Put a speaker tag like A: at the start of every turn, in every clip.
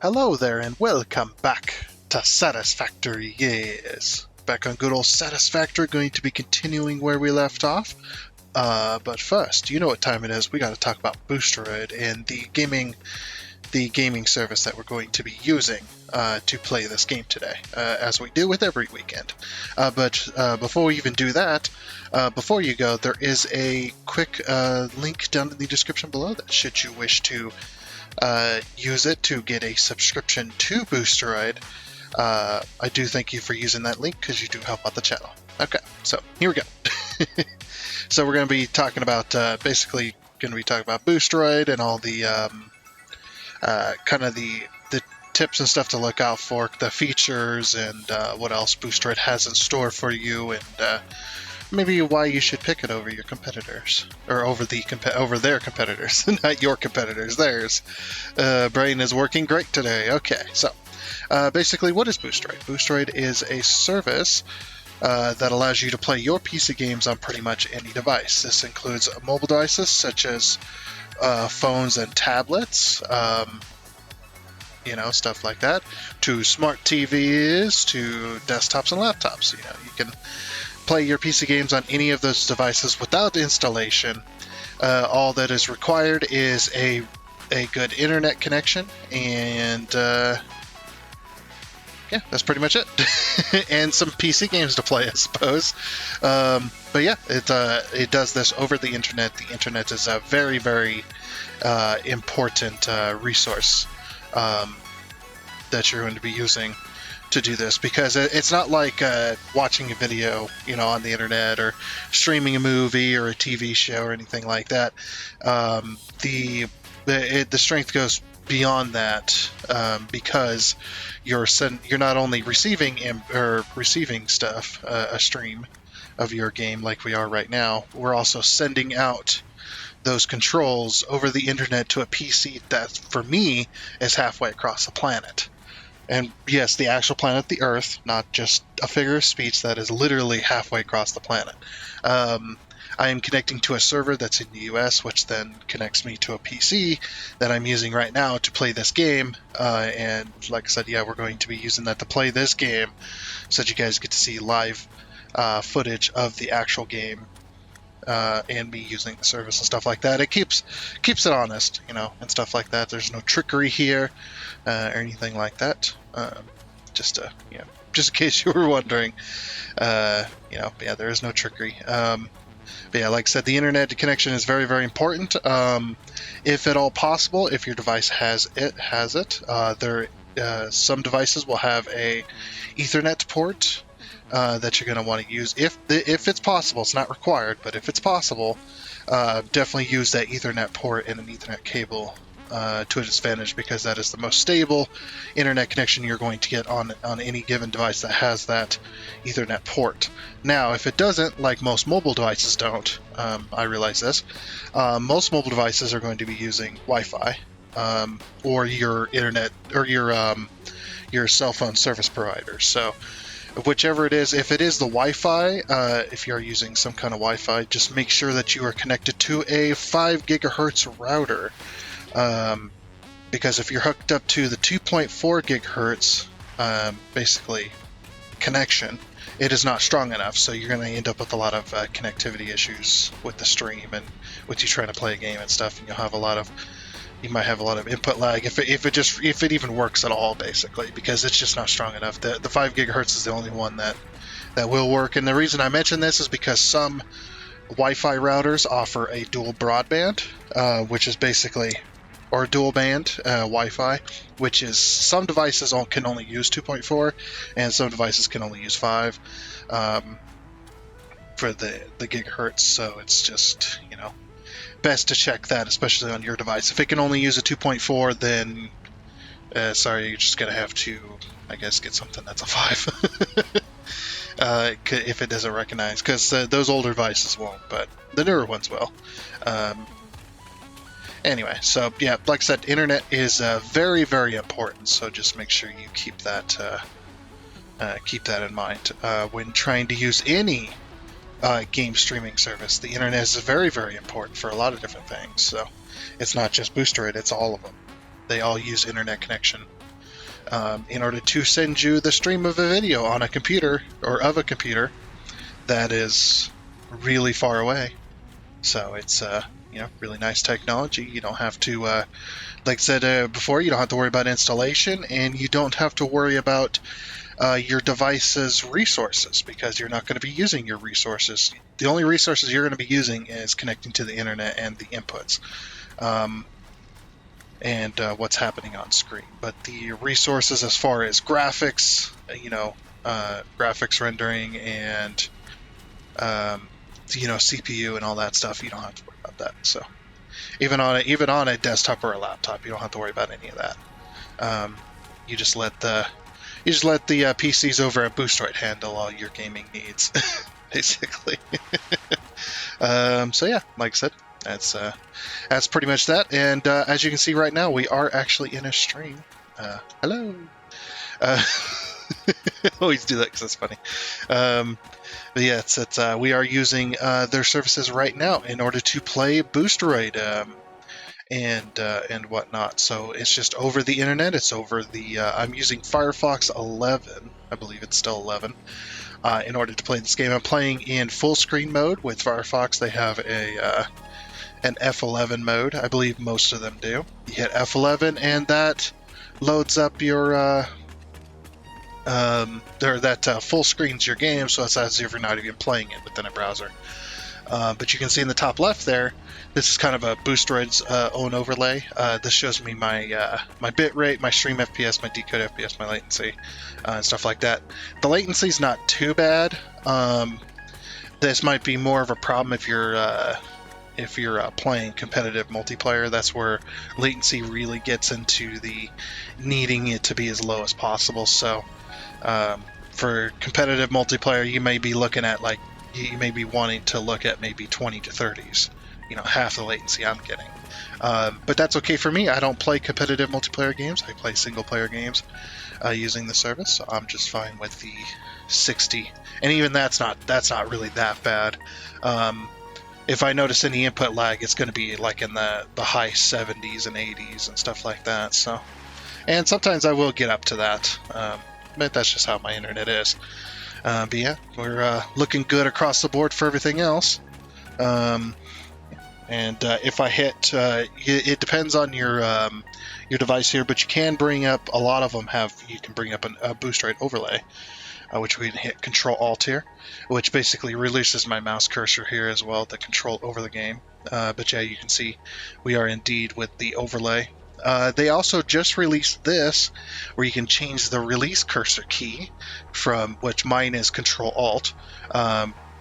A: Hello there and welcome back to Satisfactory, yes. Back on good old Satisfactory, going to be continuing where we left off. But first, you know what time it is. We got to talk about Boosteroid and the gaming service that we're going to be using to play this game today, as we do with every weekend. But before we even do that, before you go, there is a quick link down in the description below that should you wish to use it to get a subscription to Boosteroid. I do thank you for using that link because you do help out the channel. Okay, so here we go. So we're going to be talking about Boosteroid and all the kind of the tips and stuff to look out for, the features, and what else Boosteroid has in store for you, and maybe why you should pick it over your competitors, or over their competitors, not your competitors, theirs. Brain is working great today. Okay, so basically, what is Boosteroid? Boosteroid is a service that allows you to play your PC games on pretty much any device. This includes mobile devices such as phones and tablets, stuff like that, to smart TVs, to desktops and laptops. You can play your PC games on any of those devices without installation. All that is required is a good internet connection, and yeah, that's pretty much it. And some PC games to play, I suppose. But yeah, it does this over the internet. The internet is a very, very important resource that you're going to be using to do this, because it's not like watching a video, on the internet, or streaming a movie or a TV show or anything like that. The strength goes beyond that, because you're not only receiving stuff, a stream of your game like we are right now. We're also sending out those controls over the internet to a PC that, for me, is halfway across the planet. And yes, the actual planet, the Earth, not just a figure of speech that is literally halfway across the planet. I am connecting to a server that's in the US, which then connects me to a PC that I'm using right now to play this game. And like I said, yeah, we're going to be using that to play this game, so that you guys get to see live footage of the actual game, and me using the service and stuff like that. It keeps it honest, and stuff like that. There's no trickery here, or anything like that. Just in case you were wondering, yeah, there is no trickery. But yeah, like I said, the internet connection is very, very important. If at all possible, if your device has it. Some devices will have a Ethernet port that you're going to want to use if it's possible. It's not required, but if it's possible, definitely use that Ethernet port and an Ethernet cable to its advantage, because that is the most stable internet connection you're going to get on any given device that has that Ethernet port. Now, if it doesn't, like most mobile devices don't, I realize this, most mobile devices are going to be using Wi-Fi, or your internet, or your cell phone service provider. So whichever it is, if it is the Wi-Fi, if you're using some kind of Wi-Fi, just make sure that you are connected to a 5 gigahertz router. Because if you're hooked up to the 2.4 gigahertz, basically, connection, it is not strong enough, so you're going to end up with a lot of connectivity issues with the stream, and with you trying to play a game and stuff, and you might have a lot of input lag if it even works at all, basically, because it's just not strong enough. The 5 gigahertz is the only one that will work, and the reason I mention this is because some Wi-Fi routers offer a dual broadband, which is basically, or dual band Wi-Fi, which is, some devices can only use 2.4, and some devices can only use 5 for the gigahertz. So it's just, best to check that, especially on your device. If it can only use a 2.4, then sorry, you're just gonna have to, I guess, get something that's a 5. If it doesn't recognize, because those older devices won't, but the newer ones will. Anyway, so yeah, like I said, internet is very, very important. So just make sure you keep that in mind when trying to use any game streaming service. The internet is very, very important for a lot of different things. So it's not just Boosteroid; it's all of them. They all use internet connection. in order to send you the stream of a video on a computer or of a computer that is really far away. So it's really nice technology. You don't have to, like I said before, you don't have to worry about installation, and you don't have to worry about your device's resources, because you're not going to be using your resources. The only resources you're going to be using is connecting to the internet and the inputs. And what's happening on screen. But the resources as far as graphics, graphics rendering and CPU and all that stuff, you don't have to worry about that. So even on a desktop or a laptop, you don't have to worry about any of that. You just let the PCs over at Boosteroid handle all your gaming needs, basically. So yeah, like I said, that's pretty much that. And as you can see right now, we are actually in a stream. Hello. Always do that because it's funny. But yeah, we are using their services right now in order to play Boosteroid and whatnot. So it's just over the internet. It's over the. I'm using Firefox 11. I believe it's still 11. In order to play this game, I'm playing in full screen mode with Firefox. They have an F11 mode. I believe most of them do. You hit F11 and that loads up your full screens your game, so it's as if you're not even playing it within a browser. But you can see in the top left there, this is kind of a Boosteroid's own overlay. This shows me my bit rate, my stream FPS, my decode FPS, my latency, and stuff like that. The latency is not too bad. This might be more of a problem if you're playing competitive multiplayer. That's where latency really gets into the needing it to be as low as possible. So for competitive multiplayer, you may be looking at you may be wanting to look at maybe 20 to 30s, half the latency I'm getting. But that's okay for me. I don't play competitive multiplayer games. I play single player games using the service. So I'm just fine with the 60, and even that's not really that bad. If I notice any input lag, it's going to be like in the high 70s and 80s and stuff like that. So, and sometimes I will get up to that, but that's just how my internet is. But yeah, we're looking good across the board for everything else. And if I hit, it depends on your device here, but you can bring up, a lot of them you can bring up a Boosteroid overlay, which we can hit Control-Alt here, which basically releases my mouse cursor here as well, the control over the game. But yeah, you can see we are indeed with the overlay. They also just released this, where you can change the release cursor key from, which mine is Control-Alt.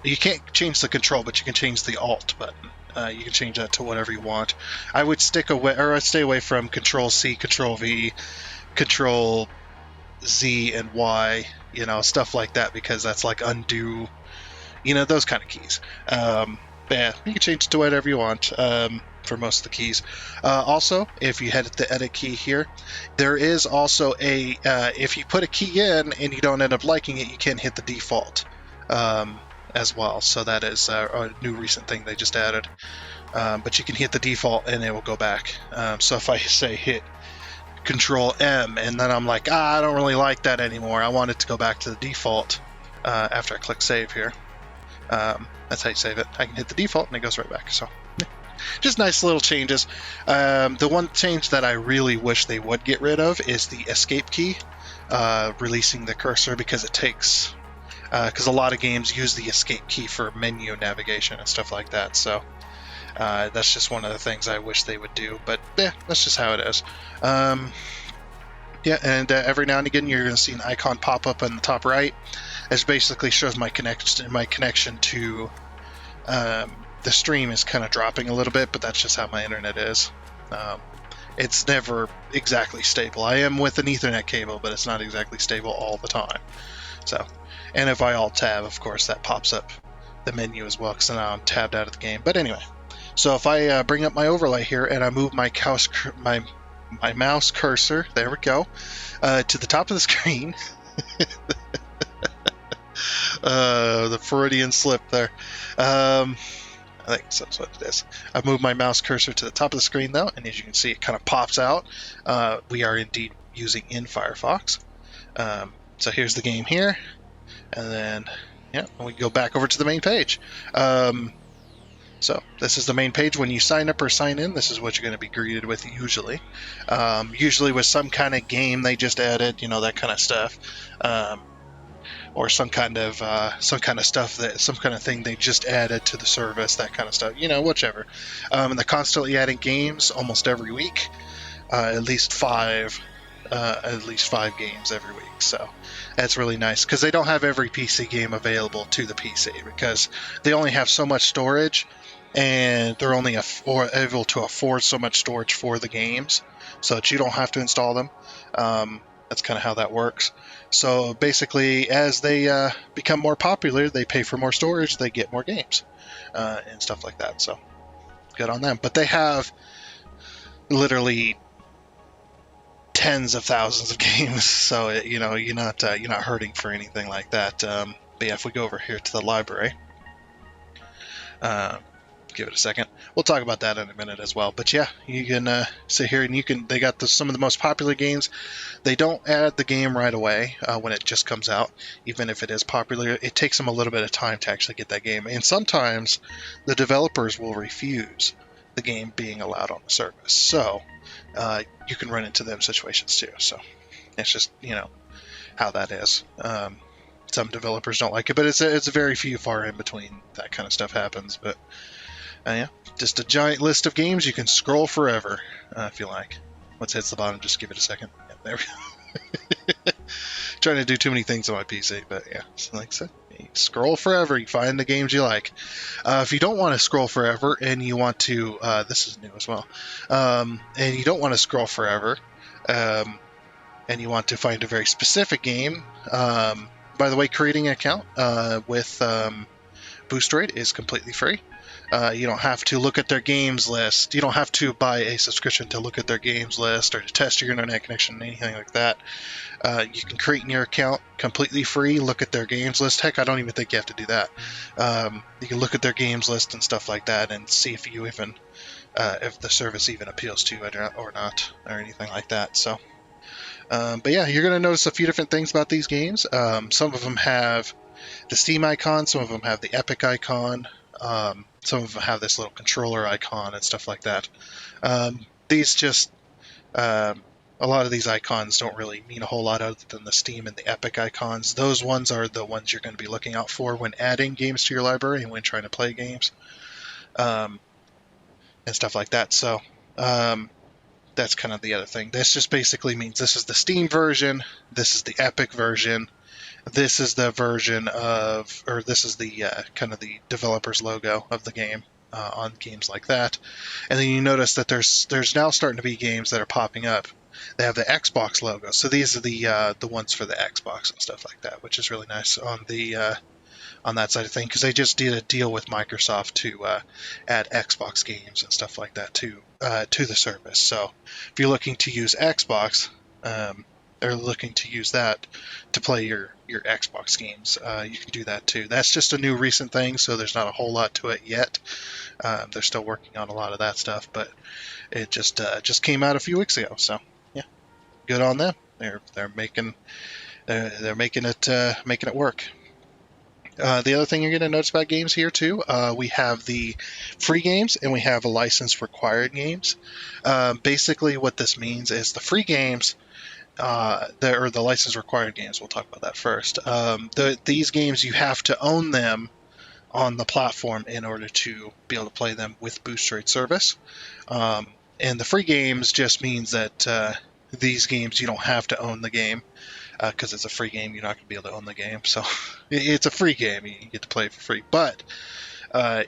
A: You can't change the control, but you can change the Alt button. You can change that to whatever you want. I would I'd stay away from Control-C, Control-V, Control-Z, and Y, stuff like that, because that's like undo, those kind of keys. Yeah, you can change it to whatever you want. For most of the keys. Also, if you head to the edit key here, there is also if you put a key in and you don't end up liking it, you can hit the default as well. So that is a new recent thing they just added. But you can hit the default and it will go back. So if I say hit Control M and then I'm like, I don't really like that anymore, I want it to go back to the default after I click save here. That's how you save it. I can hit the default and it goes right back. So just nice little changes. The one change that I really wish they would get rid of is the escape key, releasing the cursor, because it takes, because a lot of games use the escape key for menu navigation and stuff like that. So that's just one of the things I wish they would do. But yeah, that's just how it is. Yeah, and every now and again you're going to see an icon pop up in the top right. It basically shows my connection to the stream is kind of dropping a little bit, but that's just how my internet is. It's never exactly stable. I am with an Ethernet cable, but it's not exactly stable all the time. So, and if I Alt-Tab, of course, that pops up the menu as well, because now I'm tabbed out of the game. But anyway, so if I bring up my overlay here and I move my mouse cursor, there we go, to the top of the screen. The Freudian slip there. I think that's what it is. I've moved my mouse cursor to the top of the screen though, and as you can see, it kind of pops out. We are indeed using in Firefox. So here's the game here, and then we go back over to the main page. So this is the main page. When you sign up or sign in, this is what you're going to be greeted with usually. Usually with some kind of game they just added, that kind of stuff. Or some kind of stuff some kind of thing they just added to the service, that kind of stuff, whichever. And they're constantly adding games almost every week, at least five games every week. So that's really nice because they don't have every PC game available to the PC because they only have so much storage, and they're only able to afford so much storage for the games, so that you don't have to install them. That's kind of how that works. So basically, as they become more popular, they pay for more storage, they get more games, and stuff like that. So good on them. But they have literally tens of thousands of games, so you're not hurting for anything like that. But yeah, if we go over here to the library, give it a second. We'll talk about that in a minute as well. But yeah, you can sit here and they got some of the most popular games. They don't add the game right away when it just comes out. Even if it is popular, it takes them a little bit of time to actually get that game. And sometimes the developers will refuse the game being allowed on the service. So you can run into them situations too. So it's just, how that is. Some developers don't like it, but it's very few far in between that kind of stuff happens. But yeah, just a giant list of games. You can scroll forever if you like. Once it hits the bottom, just give it a second. Yeah, there we go. Trying to do too many things on my PC, but yeah, like I said, you scroll forever. You find the games you like. If you don't want to scroll forever and you want to, this is new as well, and you don't want to scroll forever, and you want to find a very specific game, by the way, creating an account with Boosteroid is completely free. You don't have to look at their games list. You don't have to buy a subscription to look at their games list or to test your internet connection, anything like that. You can create your account completely free, look at their games list. Heck, I don't even think you have to do that. You can look at their games list and stuff like that and see if you even, if the service even appeals to you or not, or anything like that. So, but yeah, you're going to notice a few different things about these games. Some of them have the Steam icon, some of them have the Epic icon. Some of them have this little controller icon and stuff like that. These just, a lot of these icons don't really mean a whole lot other than the Steam and the Epic icons. Those ones are the ones you're going to be looking out for when adding games to your library and when trying to play games, and stuff like that. So that's kind of the other thing. This just basically means this is the Steam version, this is the Epic version, this is the version of, or this is the kind of the developer's logo of the game on games like that. And then you notice that there's now starting to be games that are popping up. They have the Xbox logo, so these are the ones for the Xbox and stuff like that, which is really nice on the on that side of things, because they just did a deal with Microsoft to add Xbox games and stuff like that to the service. So if you're looking to use Xbox, or looking to use that to play your Xbox games, you can do that too. That's just a new recent thing, so there's not a whole lot to it yet. They're still working on a lot of that stuff, but it just came out a few weeks ago. So yeah, good on them. They're making it work. The other thing you're going to notice about games here too, we have the free games and we have a license required games. Basically, what this means is the free games. The license required games, we'll talk about that first. These games, you have to own them on the platform in order to be able to play them with Boosteroid service. And the free games just means that these games, you don't have to own the game, because it's a free game. You're not going to be able to own the game. So it's a free game. You get to play it for free. But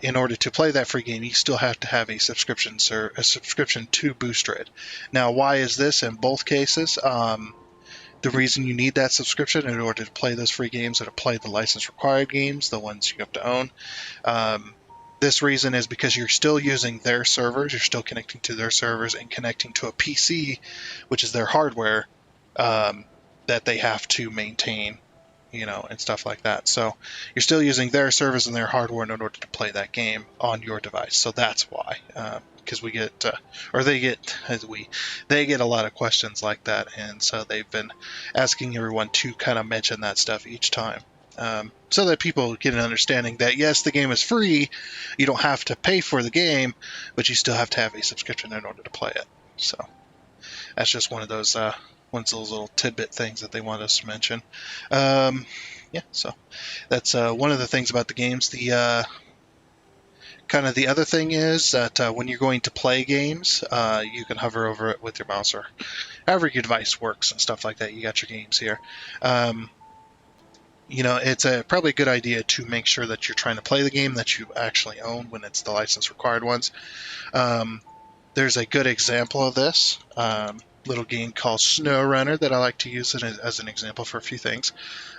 A: in order to play that free game, you still have to have a subscription to Boosteroid. Now, why is this in both cases? The reason you need that subscription in order to play those free games or to play the license required games, the ones you have to own, this reason is because you're still using their servers, you're still connecting to their servers and connecting to a PC, which is their hardware, that they have to maintain and stuff like that. So you're still using their servers and their hardware in order to play that game on your device. So that's why, because we get, or they get, they get a lot of questions like that, and so they've been asking everyone to kind of mention that stuff each time. So that people get an understanding that yes, the game is free, you don't have to pay for the game, but you still have to have a subscription in order to play it. So that's just one of those little tidbit things that they want us to mention. So that's one of the things about the games. The kind of the other thing is that when you're going to play games, you can hover over it with your mouse or however your device works and stuff like that. You got your games here. It's probably a good idea to make sure that you're trying to play the game that you actually own when it's the license required ones. There's a good example of this little game called SnowRunner that I like to use as an example for a few things.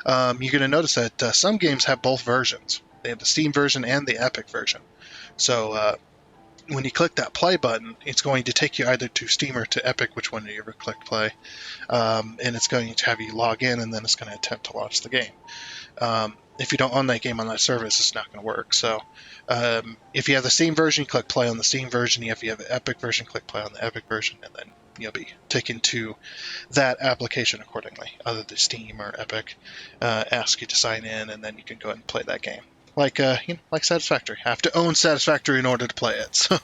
A: You're going to notice that some games have both versions. They have the Steam version and the Epic version. So when you click that play button, it's going to take you either to Steam or to Epic, which one do you ever click play, and it's going to have you log in, and then it's going to attempt to launch the game. If you don't own that game on that service, it's not going to work. So if you have the Steam version, click play on the Steam version. If you have the Epic version, click play on the Epic version, and then you'll be taken to that application accordingly. Either the Steam or Epic ask you to sign in, and then you can go ahead and play that game. Like Satisfactory. I have to own Satisfactory in order to play it. So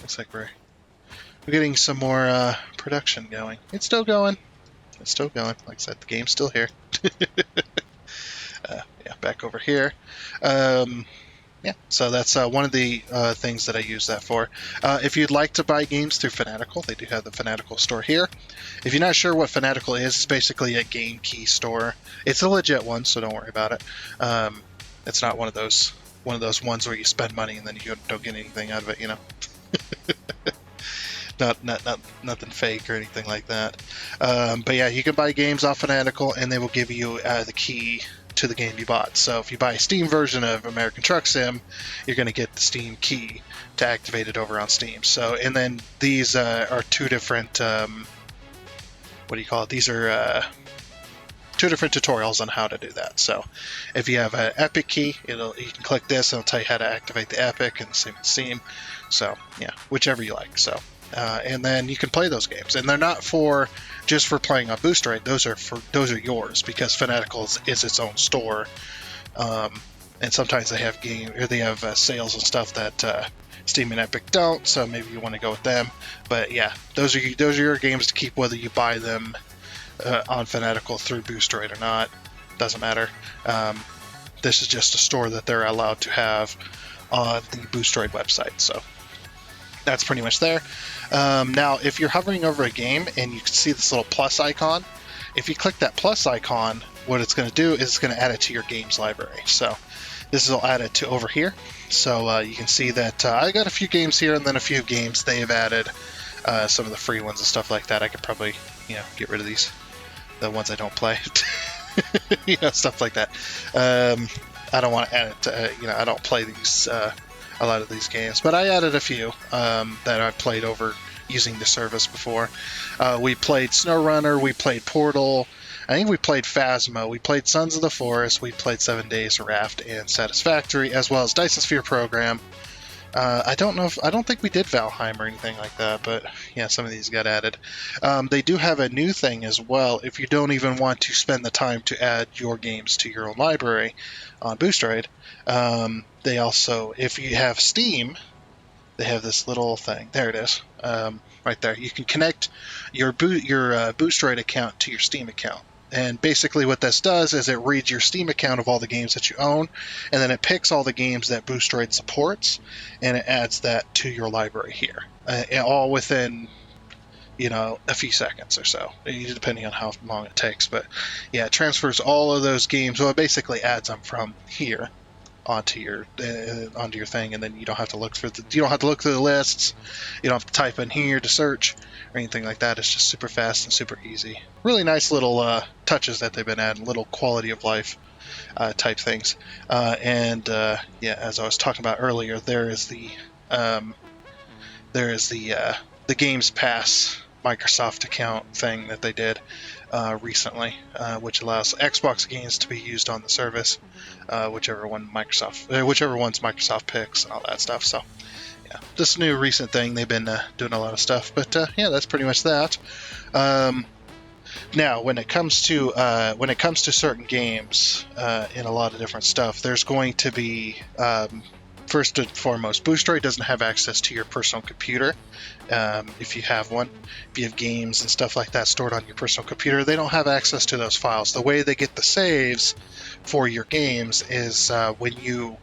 A: looks like we're getting some more production going. It's still going. Like I said, the game's still here. Back over here. So that's one of the things that I use that for. If you'd like to buy games through Fanatical, they do have the Fanatical store here. If you're not sure what Fanatical is, it's basically a game key store. It's a legit one, so don't worry about it. It's not one of those ones where you spend money and then you don't get anything out of it, Nothing fake or anything like that. But yeah, you can buy games off Fanatical, and they will give you the key to the game you bought. So if you buy a Steam version of American Truck Sim, you're going to get the Steam key to activate it over on Steam. So, and then these are two different, These are two different tutorials on how to do that. So if you have an Epic key, you can click this and it'll tell you how to activate the Epic, and the same with Steam. So yeah, whichever you like. So and then you can play those games, and they're not just for playing on Boosteroid. Those are yours, because Fanatical is its own store, and sometimes they have sales and stuff that Steam and Epic don't. So maybe you want to go with them. But yeah, those are your games to keep, whether you buy them on Fanatical through Boosteroid or not. Doesn't matter. This is just a store that they're allowed to have on the Boosteroid website. So that's pretty much there. Now, if you're hovering over a game and you can see this little plus icon, if you click that plus icon, what it's going to do is it's going to add it to your games library. So this will add it to over here. So you can see that I got a few games here, and then a few games they've added, some of the free ones and stuff like that. I could probably get rid of the ones I don't play, stuff like that. I don't want to add it to, I don't play these a lot of these games, but I added a few that I've played over using the service before. We played SnowRunner, we played Portal, I think we played Phasma, we played Sons of the Forest, we played 7 Days Raft and Satisfactory, as well as Dyson Sphere Program. I don't think we did Valheim or anything like that, but yeah, some of these got added. They do have a new thing as well. If you don't even want to spend the time to add your games to your own library on Boosteroid, they also, if you have Steam, they have this little thing. There it is, right there. You can connect your Boosteroid account to your Steam account. And basically what this does is it reads your Steam account of all the games that you own, and then it picks all the games that Boosteroid supports, and it adds that to your library here, all within a few seconds or so, depending on how long it takes. But yeah, it transfers all of those games. Well, it basically adds them from here onto your thing, and then you don't have to look through the lists. You don't have to type in here to search or anything like that. It's just super fast and super easy. Really nice little touches that they've been adding, little quality of life type things. As I was talking about earlier, there is the Games Pass Microsoft account thing that they did recently, which allows Xbox games to be used on the service, whichever one's Microsoft picks and all that stuff. So yeah, just a new recent thing. They've been doing a lot of stuff, but yeah, that's pretty much that. Now, when it comes to certain games in a lot of different stuff, there's going to be first and foremost, Boosteroid doesn't have access to your personal computer. If you have one, if you have games and stuff like that stored on your personal computer, they don't have access to those files. The way they get the saves for your games is when you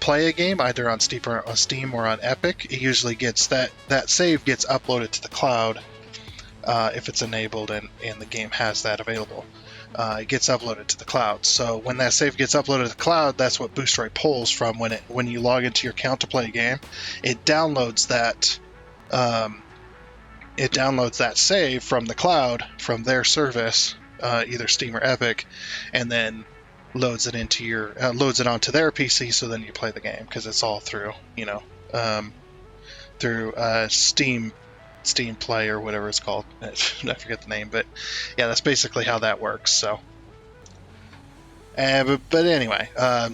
A: play a game, either on Steam or on Epic, it usually gets that save gets uploaded to the cloud. If it's enabled and the game has that available, it gets uploaded to the cloud. So when that save gets uploaded to the cloud, that's what Boosteroid pulls from when you log into your account to play a game. It downloads that save from the cloud from their service, either Steam or Epic, and then loads it onto their PC. So then you play the game because it's all through Steam Play or whatever it's called. I forget the name, but yeah, that's basically how that works. So, but anyway,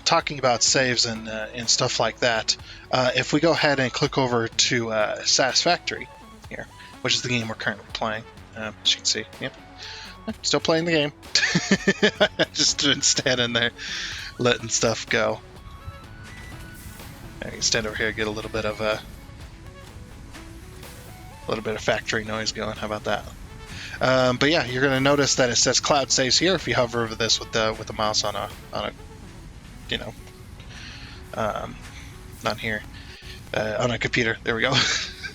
A: talking about saves and stuff like that, if we go ahead and click over to Satisfactory here, which is the game we're currently playing, as you can see, yep, still playing the game. Just been standing there, letting stuff go. I can stand over here and get a little bit of factory noise going. How about that? But yeah, you're going to notice that it says cloud saves here if you hover over this with the mouse on a not here, on a computer. There we go.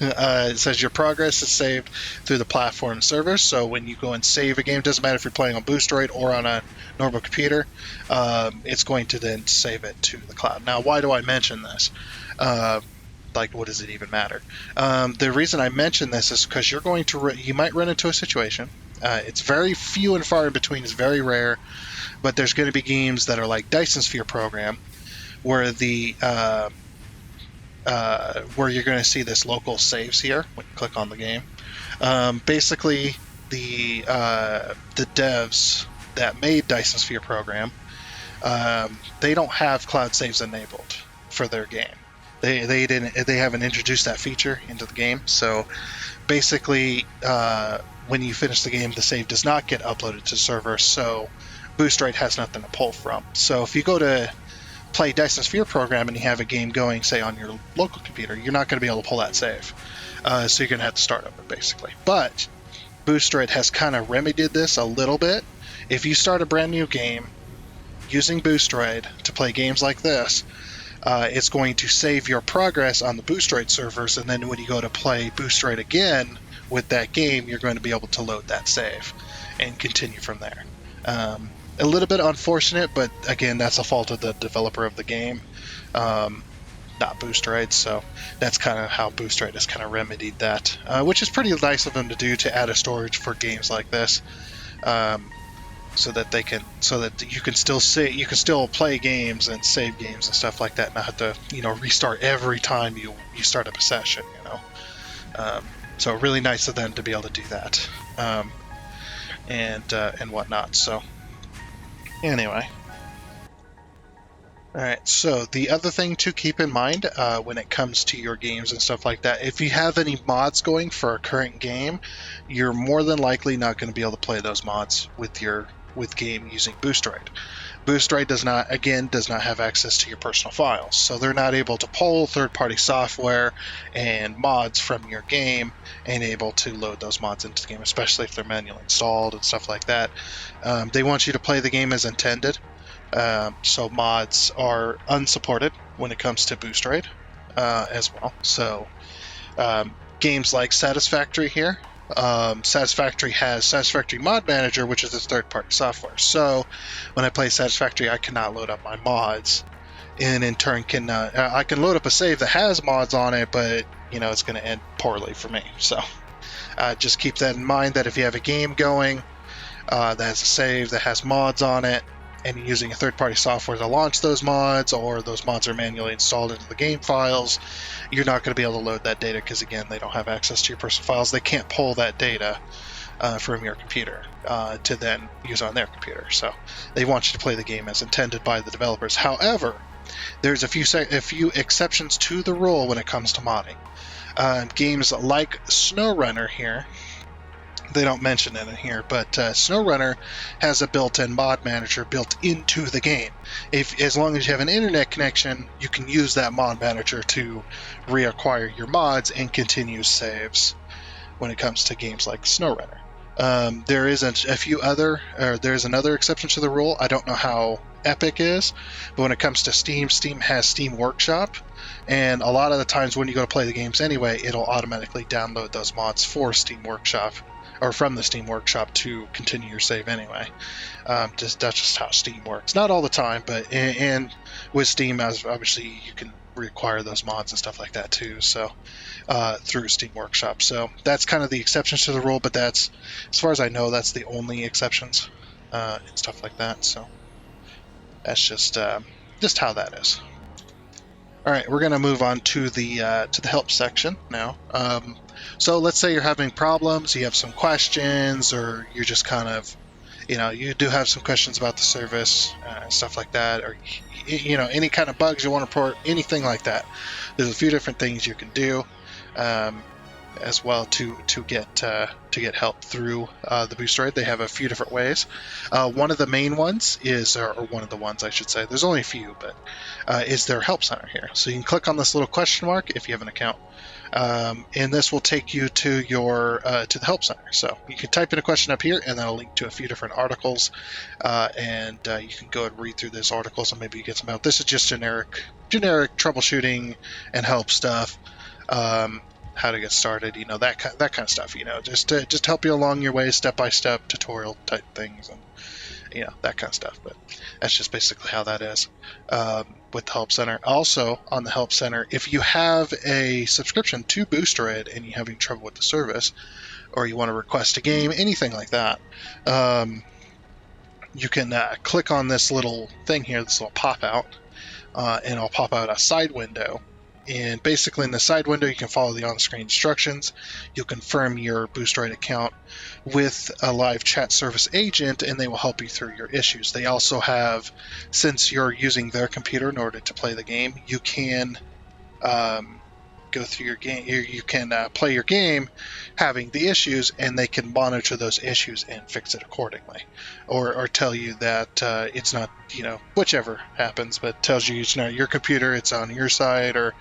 A: It says your progress is saved through the platform server. So when you go and save a game, doesn't matter if you're playing on Boosteroid or on a normal computer, it's going to then save it to the cloud. Now, why do I mention this? What does it even matter? The reason I mention this is because you might run into a situation. It's very few and far in between. It's very rare, but there's going to be games that are like Dyson Sphere Program, where where you're going to see this local saves here when you click on the game. Basically, the devs that made Dyson Sphere Program, they don't have cloud saves enabled for their game. They haven't introduced that feature into the game. So basically, when you finish the game, the save does not get uploaded to the server. So Boosteroid has nothing to pull from. So if you go to play Dyson Sphere Program and you have a game going, say, on your local computer, you're not going to be able to pull that save. So you're going to have to start over, basically. But Boosteroid has kind of remedied this a little bit. If you start a brand new game using Boosteroid to play games like this, it's going to save your progress on the Boosteroid servers, and then when you go to play Boosteroid again with that game, you're going to be able to load that save and continue from there. A little bit unfortunate, but again, that's a fault of the developer of the game, not Boosteroid. So that's kind of how Boosteroid has kind of remedied that, which is pretty nice of them to do, to add a storage for games like this. So that you can still play games and save games and stuff like that, and not have to restart every time you start up a session. So really nice of them to be able to do that, and whatnot. So anyway, all right. So the other thing to keep in mind when it comes to your games and stuff like that, if you have any mods going for a current game, you're more than likely not going to be able to play those mods with game using Boosteroid. Boosteroid does not have access to your personal files, so they're not able to pull third-party software and mods from your game and able to load those mods into the game, especially if they're manually installed and stuff like that. They want you to play the game as intended, so mods are unsupported when it comes to Boosteroid as well. So games like Satisfactory here, Satisfactory has Satisfactory Mod Manager, which is a third-party software. So when I play Satisfactory, I cannot load up my mods, and in turn I can load up a save that has mods on it, but it's going to end poorly for me. So just keep that in mind, that if you have a game going that has a save that has mods on it, and you're using a third-party software to launch those mods, or those mods are manually installed into the game files, you're not going to be able to load that data because, again, they don't have access to your personal files. They can't pull that data from your computer to then use on their computer. So they want you to play the game as intended by the developers. However, there's a few exceptions to the rule when it comes to modding. Games like SnowRunner here, they don't mention it in here, but SnowRunner has a built-in mod manager built into the game. As long as you have an internet connection, you can use that mod manager to reacquire your mods and continue saves when it comes to games like SnowRunner. There is there's another exception to the rule. I don't know how Epic is, but when it comes to Steam, Steam has Steam Workshop, and a lot of the times when you go to play the games anyway, it'll automatically download those mods for Steam Workshop, or from the Steam Workshop, to continue your save anyway. That's just how Steam works. Not all the time, but and with Steam, as obviously you can reacquire those mods and stuff like that too. So through Steam Workshop. So that's kind of the exceptions to the rule, but that's, as far as I know, that's the only exceptions and stuff like that. So that's just how that is. All right, we're going to move on to the help section now. So let's say you're having problems, you have some questions, or you're just kind of, you do have some questions about the service, stuff like that, or any kind of bugs you want to report, anything like that. There's a few different things you can do as well to get help through the Boosteroid. They have a few different ways. One of the main ones is, or one of the ones I should say, there's only a few, but is their help center here. So you can click on this little question mark if you have an account. And this will take you to your to the help center. So you can type in a question up here, and that'll link to a few different articles, and you can go and read through those articles and maybe you get some help. This is just generic troubleshooting and help stuff. How to get started, that kind of stuff. Just to help you along your way, step by step tutorial type things, and that kind of stuff. But that's just basically how that is with the Help Center. Also, on the Help Center, if you have a subscription to Boosteroid and you're having trouble with the service, or you want to request a game, anything like that, you can click on this little thing here, this little pop-out, and it'll pop out a side window. And basically in the side window, you can follow the on-screen instructions. You'll confirm your Boosteroid account with a live chat service agent, and they will help you through your issues. They also have, since you're using their computer in order to play the game, you can go through your game. You can play your game having the issues, and they can monitor those issues and fix it accordingly, or tell you that it's not, whichever happens, but tells you it's not your computer, it's on your side, or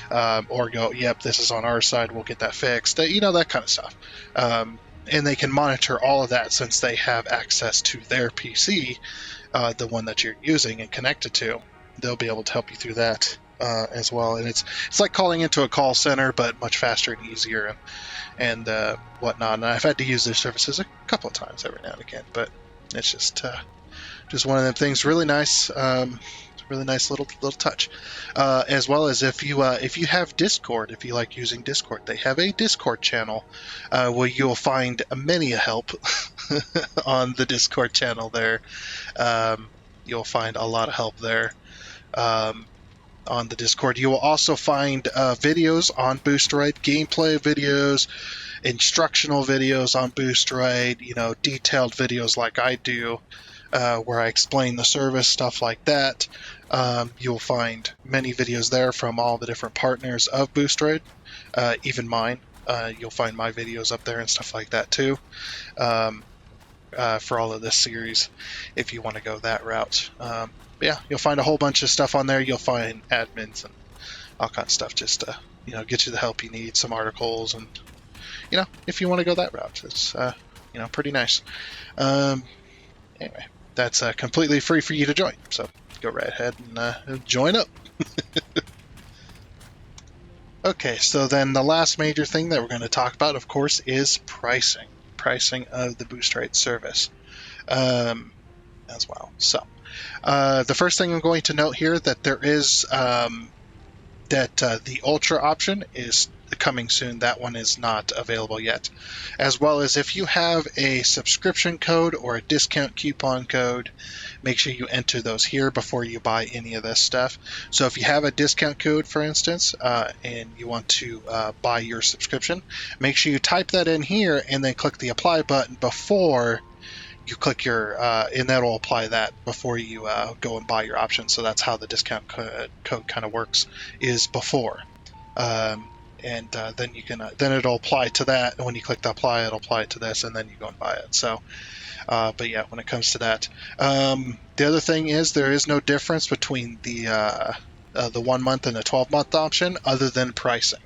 A: go, yep, this is on our side, we'll get that fixed, that kind of stuff. And they can monitor all of that since they have access to their PC, the one that you're using and connected to. They'll be able to help you through that as well. And it's like calling into a call center, but much faster and easier and whatnot. And I've had to use their services a couple of times every now and again, but it's just one of them things. Really nice. Really nice little touch. As well as if you have Discord, if you like using Discord, they have a Discord channel where you'll find many a help on the Discord channel there. You'll find a lot of help there. On the Discord, you will also find videos on Boosteroid, gameplay videos, instructional videos on Boosteroid, detailed videos like I do, where I explain the service, stuff like that. You'll find many videos there from all the different partners of Boosteroid, even mine. You'll find my videos up there and stuff like that too, for all of this series, if you want to go that route. Yeah, you'll find a whole bunch of stuff on there. You'll find admins and all kinds of stuff just to, get you the help you need, some articles, and, if you want to go that route, it's, pretty nice. Anyway, that's completely free for you to join, so go right ahead and join up. Okay, so then the last major thing that we're going to talk about, of course, is pricing of the Boosteroid service as well. So the first thing I'm going to note here that there is the Ultra option coming soon. That one is not available yet. As well as if you have a subscription code or a discount coupon code, make sure you enter those here before you buy any of this stuff. So if you have a discount code, for instance, and you want to buy your subscription, make sure you type that in here and then click the apply button before you click your, and that'll apply that before you go and buy your option. So that's how the discount code kind of works, is before. And then you can, then it'll apply to that. And when you click the apply, it'll apply to this, and then you go and buy it. So, but yeah, when it comes to that, the other thing is there is no difference between the 1 month and the 12-month option other than pricing.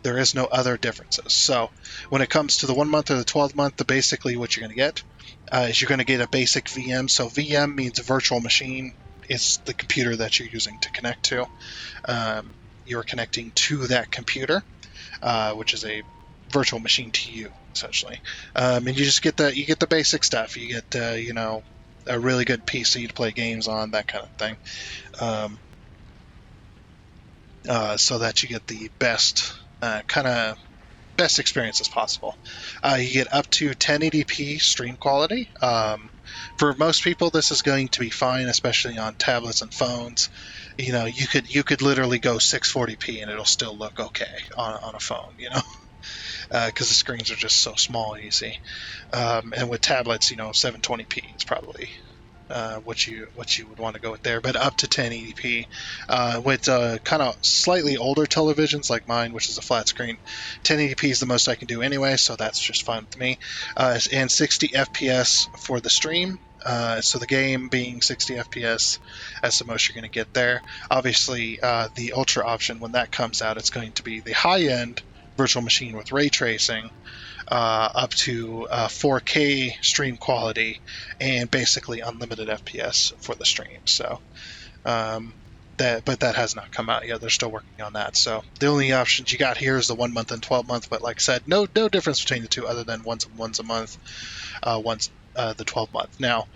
A: There is no other differences. So when it comes to the 1 month or the 12 month, basically what you're going to get is you're going to get a basic VM. So VM means virtual machine. It's the computer that you're using to connect to. You're connecting to that computer, which is a virtual machine to you, essentially. And you just get you get the basic stuff. You get a really good PC to play games on, that kind of thing. So that you get the best best experience as possible. You get up to 1080p stream quality. For most people, this is going to be fine, especially on tablets and phones. You could literally go 640p and it'll still look okay on a phone. Because the screens are just so small, you see. And with tablets, 720p is probably what you would want to go with there, but up to 1080p. With kind of slightly older televisions like mine, which is a flat screen, 1080p is the most I can do anyway, so that's just fine with me. And 60 FPS for the stream. So the game being 60 FPS, that's the most you're going to get there. Obviously, the Ultra option, when that comes out, it's going to be the high-end virtual machine with ray tracing, up to 4K stream quality, and basically unlimited FPS for the stream. So, but that has not come out yet. They're still working on that. So the only options you got here is the 1 month and 12 month. But like I said, no difference between the two other than one's a month, one's the 12 month. Now,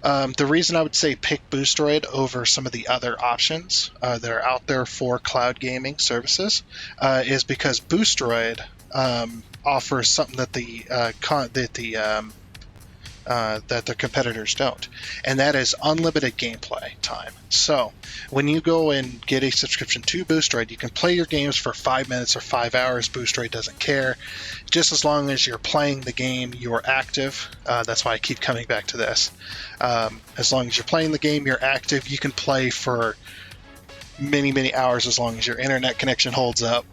A: the reason I would say pick Boosteroid over some of the other options that are out there for cloud gaming services is because Boosteroid offers something that that the competitors don't, and that is unlimited gameplay time. So when you go and get a subscription to Boosteroid, you can play your games for 5 minutes or 5 hours. Boosteroid doesn't care, just as long as you're playing the game, you're active. That's why I keep coming back to this. As long as you're playing the game, you're active. You can play for many hours as long as your internet connection holds up.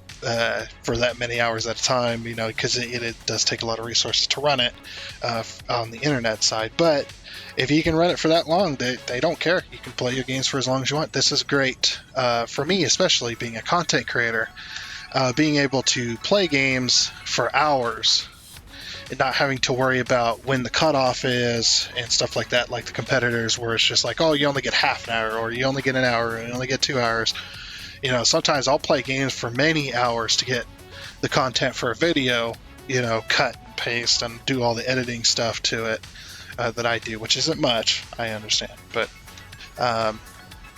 A: For that many hours at a time, because it does take a lot of resources to run it on the internet side. But if you can run it for that long, they don't care. You can play your games for as long as you want. This is great for me, especially being a content creator, being able to play games for hours and not having to worry about when the cutoff is and stuff like that, like the competitors, where it's just like, oh, you only get half an hour, or you only get an hour, or you only get 2 hours. Sometimes I'll play games for many hours to get the content for a video, cut and paste and do all the editing stuff to it that I do, which isn't much, I understand. But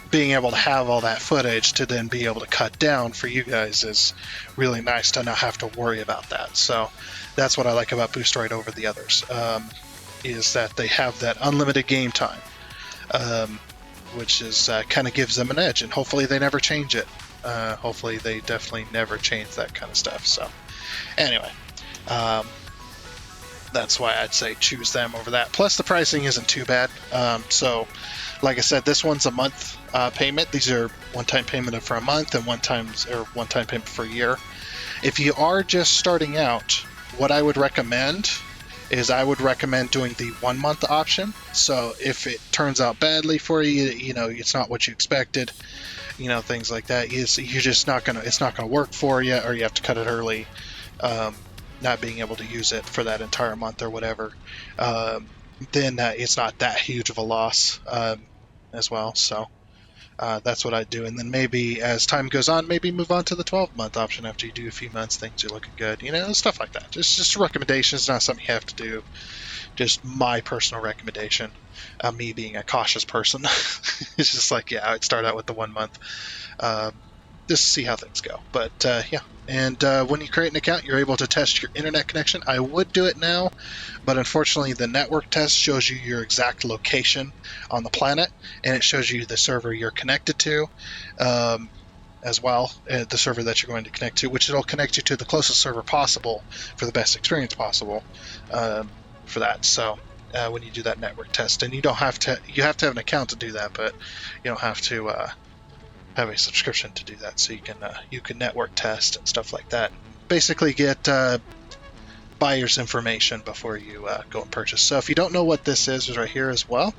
A: being able to have all that footage to then be able to cut down for you guys is really nice to not have to worry about that. So that's what I like about Boosteroid over the others, is that they have that unlimited game time. Which is kind of gives them an edge, and hopefully they never change it. Hopefully they definitely never change that kind of stuff. So anyway, that's why I'd say choose them over that. Plus the pricing isn't too bad. So like I said, this one's a month payment. These are one-time payment for a month and one-time payment for a year. If you are just starting out, what I would recommend is I would recommend doing the 1 month option. So if it turns out badly for you, it's not what you expected, things like that, you're just it's not gonna work for you, or you have to cut it early, not being able to use it for that entire month or whatever, then it's not that huge of a loss as well. So that's what I'd do. And then maybe as time goes on, maybe move on to the 12-month option after you do a few months, things are looking good, stuff like that. Just recommendations, not something you have to do. Just my personal recommendation. Me being a cautious person. It's just like, yeah, I'd start out with the 1 month. just see how things go. But yeah, and when you create an account, you're able to test your internet connection. I would do it now, but unfortunately, the network test shows you your exact location on the planet, and it shows you the server you're connected to. As well, the server that you're going to connect to, which it'll connect you to the closest server possible for the best experience possible for that. So when you do that network test, and you have to have an account to do that, but you don't have to have a subscription to do that. So you can network test and stuff like that. Basically, get buyer's information before you go and purchase. So if you don't know what this is right here as well.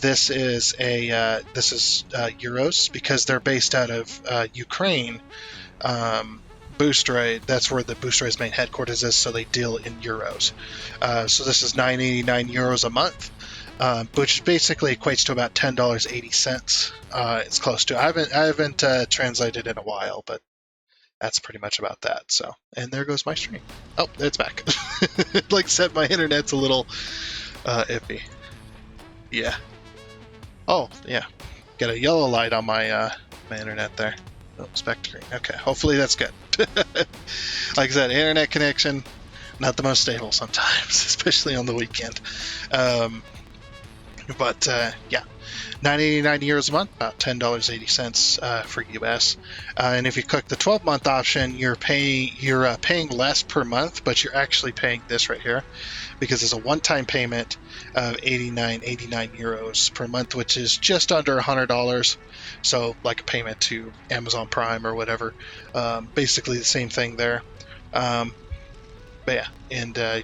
A: This is euros because they're based out of Ukraine. Boosteroid, that's where the Boosteroid's main headquarters is, so they deal in euros. So this is €9.89 a month, which basically equates to about $10.80. It's close to. I haven't translated in a while, but that's pretty much about that. So, and there goes my stream. Oh, it's back. Like I said, my internet's a little iffy. Yeah. Oh, yeah. Got a yellow light on my my internet there. Oh, Spectre. Okay, hopefully that's good. Like I said, internet connection, not the most stable sometimes, especially on the weekend. But yeah, €9.89 a month, about $10.80 for US. And if you click the 12-month option, you're paying less per month, but you're actually paying this right here because it's a one-time payment of €89 per month, which is just under $100. So like a payment to Amazon Prime or whatever. Basically the same thing there. But yeah, and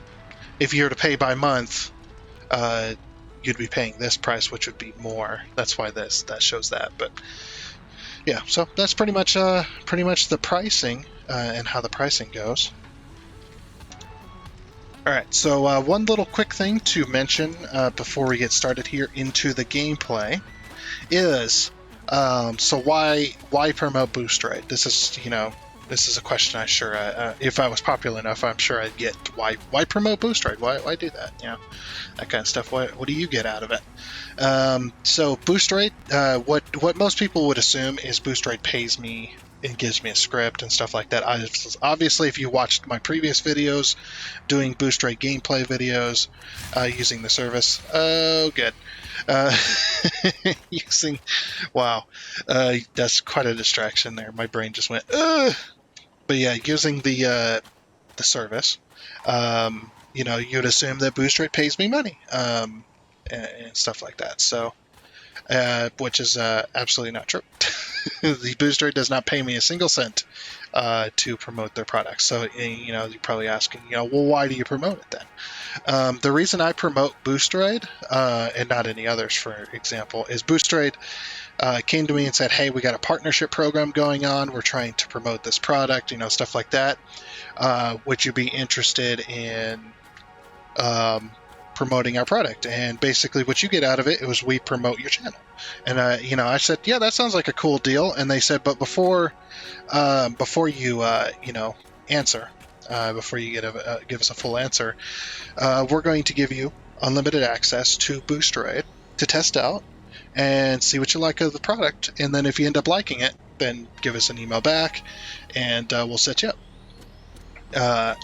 A: if you were to pay by month, you'd be paying this price, which would be more. That's why that shows that. But yeah, so that's pretty much the pricing and how the pricing goes. All right, so one little quick thing to mention before we get started here into the gameplay is so why promote Boosteroid? This is a question if I was popular enough, I'm sure I'd get. Why promote Boosteroid? Why do that? That kind of stuff. What do you get out of it? So Boosteroid, what most people would assume is Boosteroid pays me and gives me a script and stuff like that. Obviously, if you watched my previous videos doing Boosteroid gameplay videos using the service, oh good. Wow, that's quite a distraction there. My brain just went, ugh. But yeah, using the service, you'd assume that Boosteroid pays me money and stuff like that. So, which is absolutely not true. The Boosteroid does not pay me a single cent to promote their products. So, you're probably asking, well, why do you promote it then? The reason I promote Boosteroid and not any others, for example, is Boosteroid came to me and said, hey, we got a partnership program going on. We're trying to promote this product, stuff like that. Would you be interested in promoting our product? And basically what you get out of it was we promote your channel. And, I said, yeah, that sounds like a cool deal. And they said, but before you, answer, before you give us a full answer, we're going to give you unlimited access to Boosteroid to test out and see what you like of the product. And then if you end up liking it, then give us an email back and we'll set you up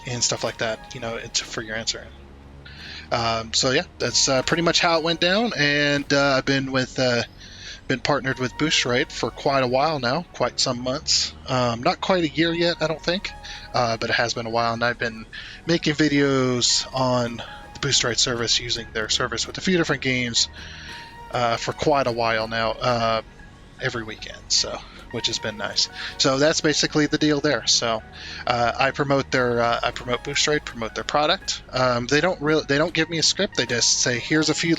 A: and stuff like that, it's for your answer. So yeah, that's pretty much how it went down. And I've been partnered with Boosteroid for quite a while now, quite some months. Not quite a year yet, I don't think, but it has been a while. And I've been making videos on the Boosteroid service using their service with a few different games for quite a while now, every weekend, so which has been nice. So that's basically the deal there. So I promote Boosteroid, promote their product. They don't give me a script. They just say, here's a few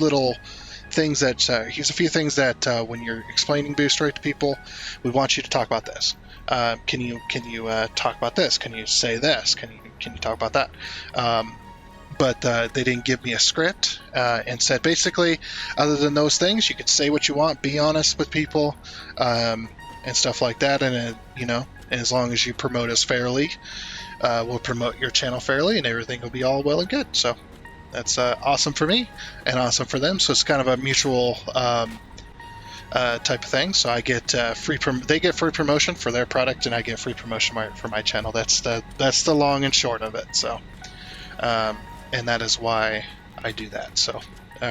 A: things that when you're explaining Boosteroid to people, we want you to talk about this. Can you talk about this? Can you say this? Can you talk about that? But they didn't give me a script and said basically, other than those things, you could say what you want, be honest with people, and stuff like that. And and as long as you promote us fairly, we'll promote your channel fairly, and everything will be all well and good. So that's awesome for me and awesome for them. So it's kind of a mutual type of thing. So I get they get free promotion for their product, and I get free promotion for my channel. That's the long and short of it. So, and that is why I do that. So.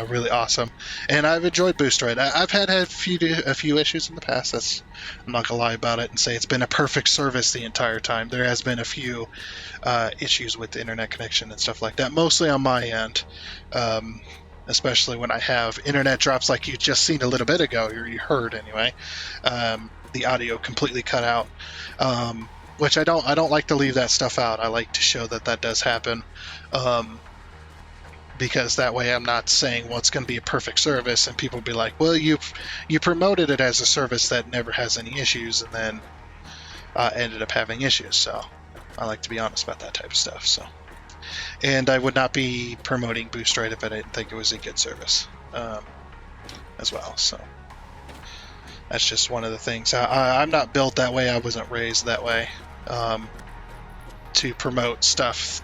A: Really awesome, and I've enjoyed Boosteroid. I've had a few issues in the past. I'm not gonna lie about it and say it's been a perfect service the entire time. There has been a few issues with the internet connection and stuff like that, mostly on my end. Especially when I have internet drops like you just seen a little bit ago, or you heard anyway. The audio completely cut out, which I don't like to leave that stuff out. I like to show that does happen. Because that way I'm not saying, well, it's going to be a perfect service, and people will be like, well, you promoted it as a service that never has any issues, and then ended up having issues. So I like to be honest about that type of stuff. So, and I would not be promoting Boosteroid if I didn't think it was a good service as well. So that's just one of the things. I'm not built that way. I wasn't raised that way to promote stuff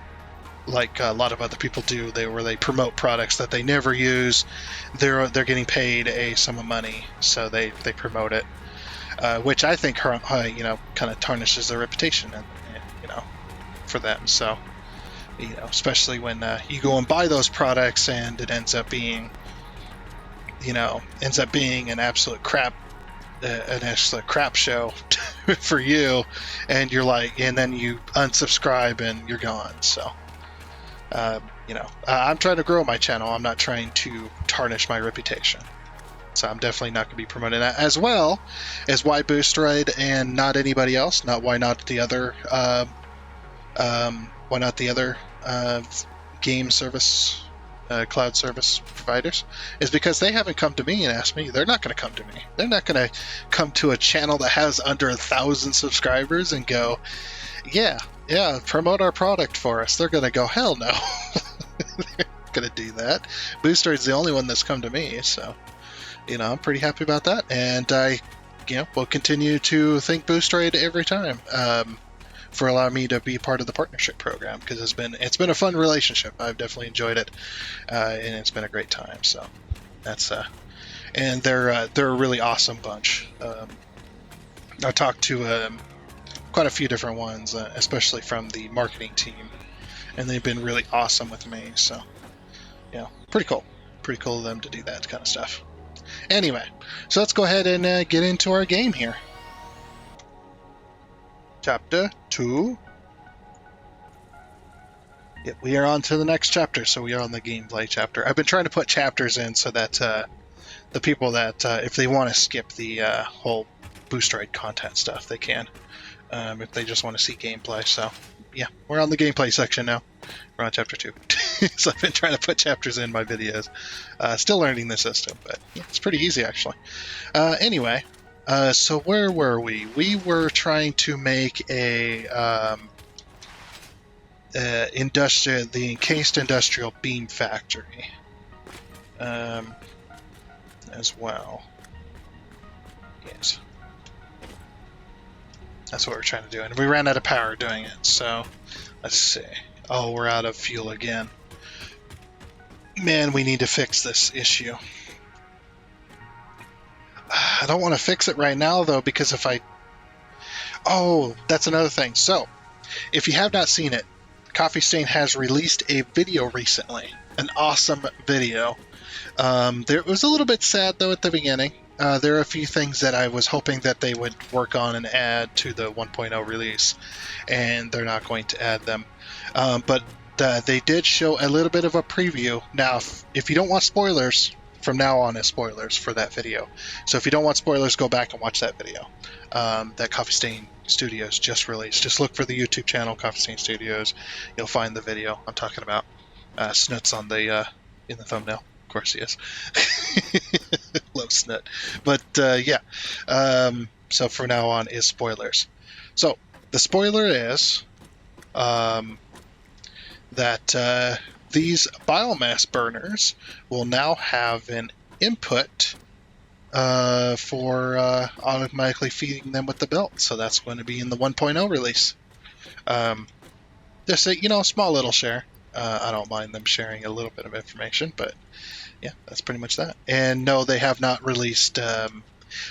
A: like a lot of other people do. They promote products that they never use. They're getting paid a sum of money, so they promote it, which I think kind of tarnishes their reputation, and for them. So especially when you go and buy those products and it ends up being an absolute crap. An absolute crap show for you, and you're like, and then you unsubscribe and you're gone. So I'm trying to grow my channel. I'm not trying to tarnish my reputation. So I'm definitely not going to be promoting that, as well as why Boosteroid and not anybody else. Why not the other game service, cloud service providers, is because they haven't come to me and asked me. They're not going to come to me. They're not going to come to a channel that has under 1,000 subscribers and go, yeah, promote our product for us. They're going to go, hell no. They're not going to do that. Boosteroid's the only one that's come to me, so I'm pretty happy about that, and I will continue to thank Boosteroid every time for allowing me to be part of the partnership program, because it's been a fun relationship. I've definitely enjoyed it, and it's been a great time. So that's and they're a really awesome bunch. I talked to quite a few different ones, especially from the marketing team, and they've been really awesome with me. So pretty cool of them to do that kind of stuff. Anyway, so let's go ahead and get into our game here. Chapter 2. Yep, we are on to the next chapter, so we are on the gameplay chapter. I've been trying to put chapters in so that the people that, if they want to skip the whole Boosteroid content stuff, they can. If they just want to see gameplay. So, yeah, we're on the gameplay section now. We're on chapter 2. So I've been trying to put chapters in my videos. Still learning the system, but yeah, it's pretty easy, actually. Anyway, so where were we? We were trying to make the encased industrial beam factory as well. Yes. That's what we're trying to do, and we ran out of power doing it, so let's see. Oh, we're out of fuel again. Man, we need to fix this issue. I don't want to fix it right now, though, because Oh, that's another thing. So, if you have not seen it, Coffee Stain has released a video recently. An awesome video. It was a little bit sad, though, at the beginning. There are a few things that I was hoping that they would work on and add to the 1.0 release, and they're not going to add them. But they did show a little bit of a preview. Now, if you don't want spoilers, from now on is spoilers for that video. So if you don't want spoilers, go back and watch that video that Coffee Stain Studios just released. Just look for the YouTube channel, Coffee Stain Studios. You'll find the video I'm talking about. Snut's on the in the thumbnail. Of course he is. Love Snut. But yeah. So from now on is spoilers. So the spoiler is that these biomass burners will now have an input for automatically feeding them with the belt. So that's going to be in the 1.0 release. Just a small little share. I don't mind them sharing a little bit of information, but yeah, that's pretty much that. And no, they have not released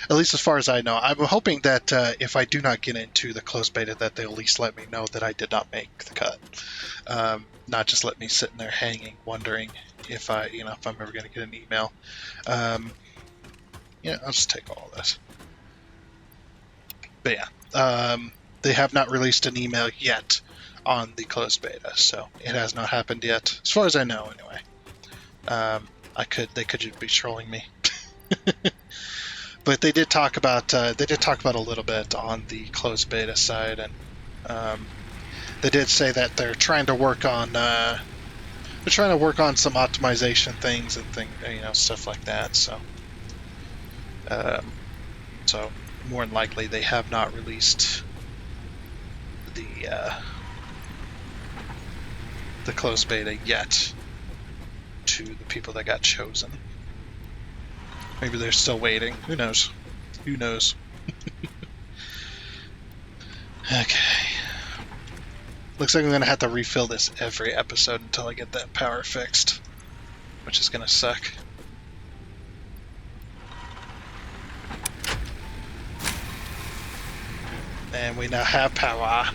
A: At least as far as I know. I'm hoping that if I do not get into the closed beta, that they'll at least let me know that I did not make the cut. Not just let me sitting there hanging, wondering if if I'm ever going to get an email. I'll just take all this. But yeah, they have not released an email yet on the closed beta, so it has not happened yet, as far as I know, anyway. They could just be trolling me. But they did talk about a little bit on the closed beta side, and they did say that they're trying to work on some optimization things and stuff like that. So more than likely they have not released the closed beta yet to the people that got chosen. Maybe they're still waiting. Who knows? Who knows? Okay. Looks like I'm going to have to refill this every episode until I get that power fixed, which is going to suck. And we now have power.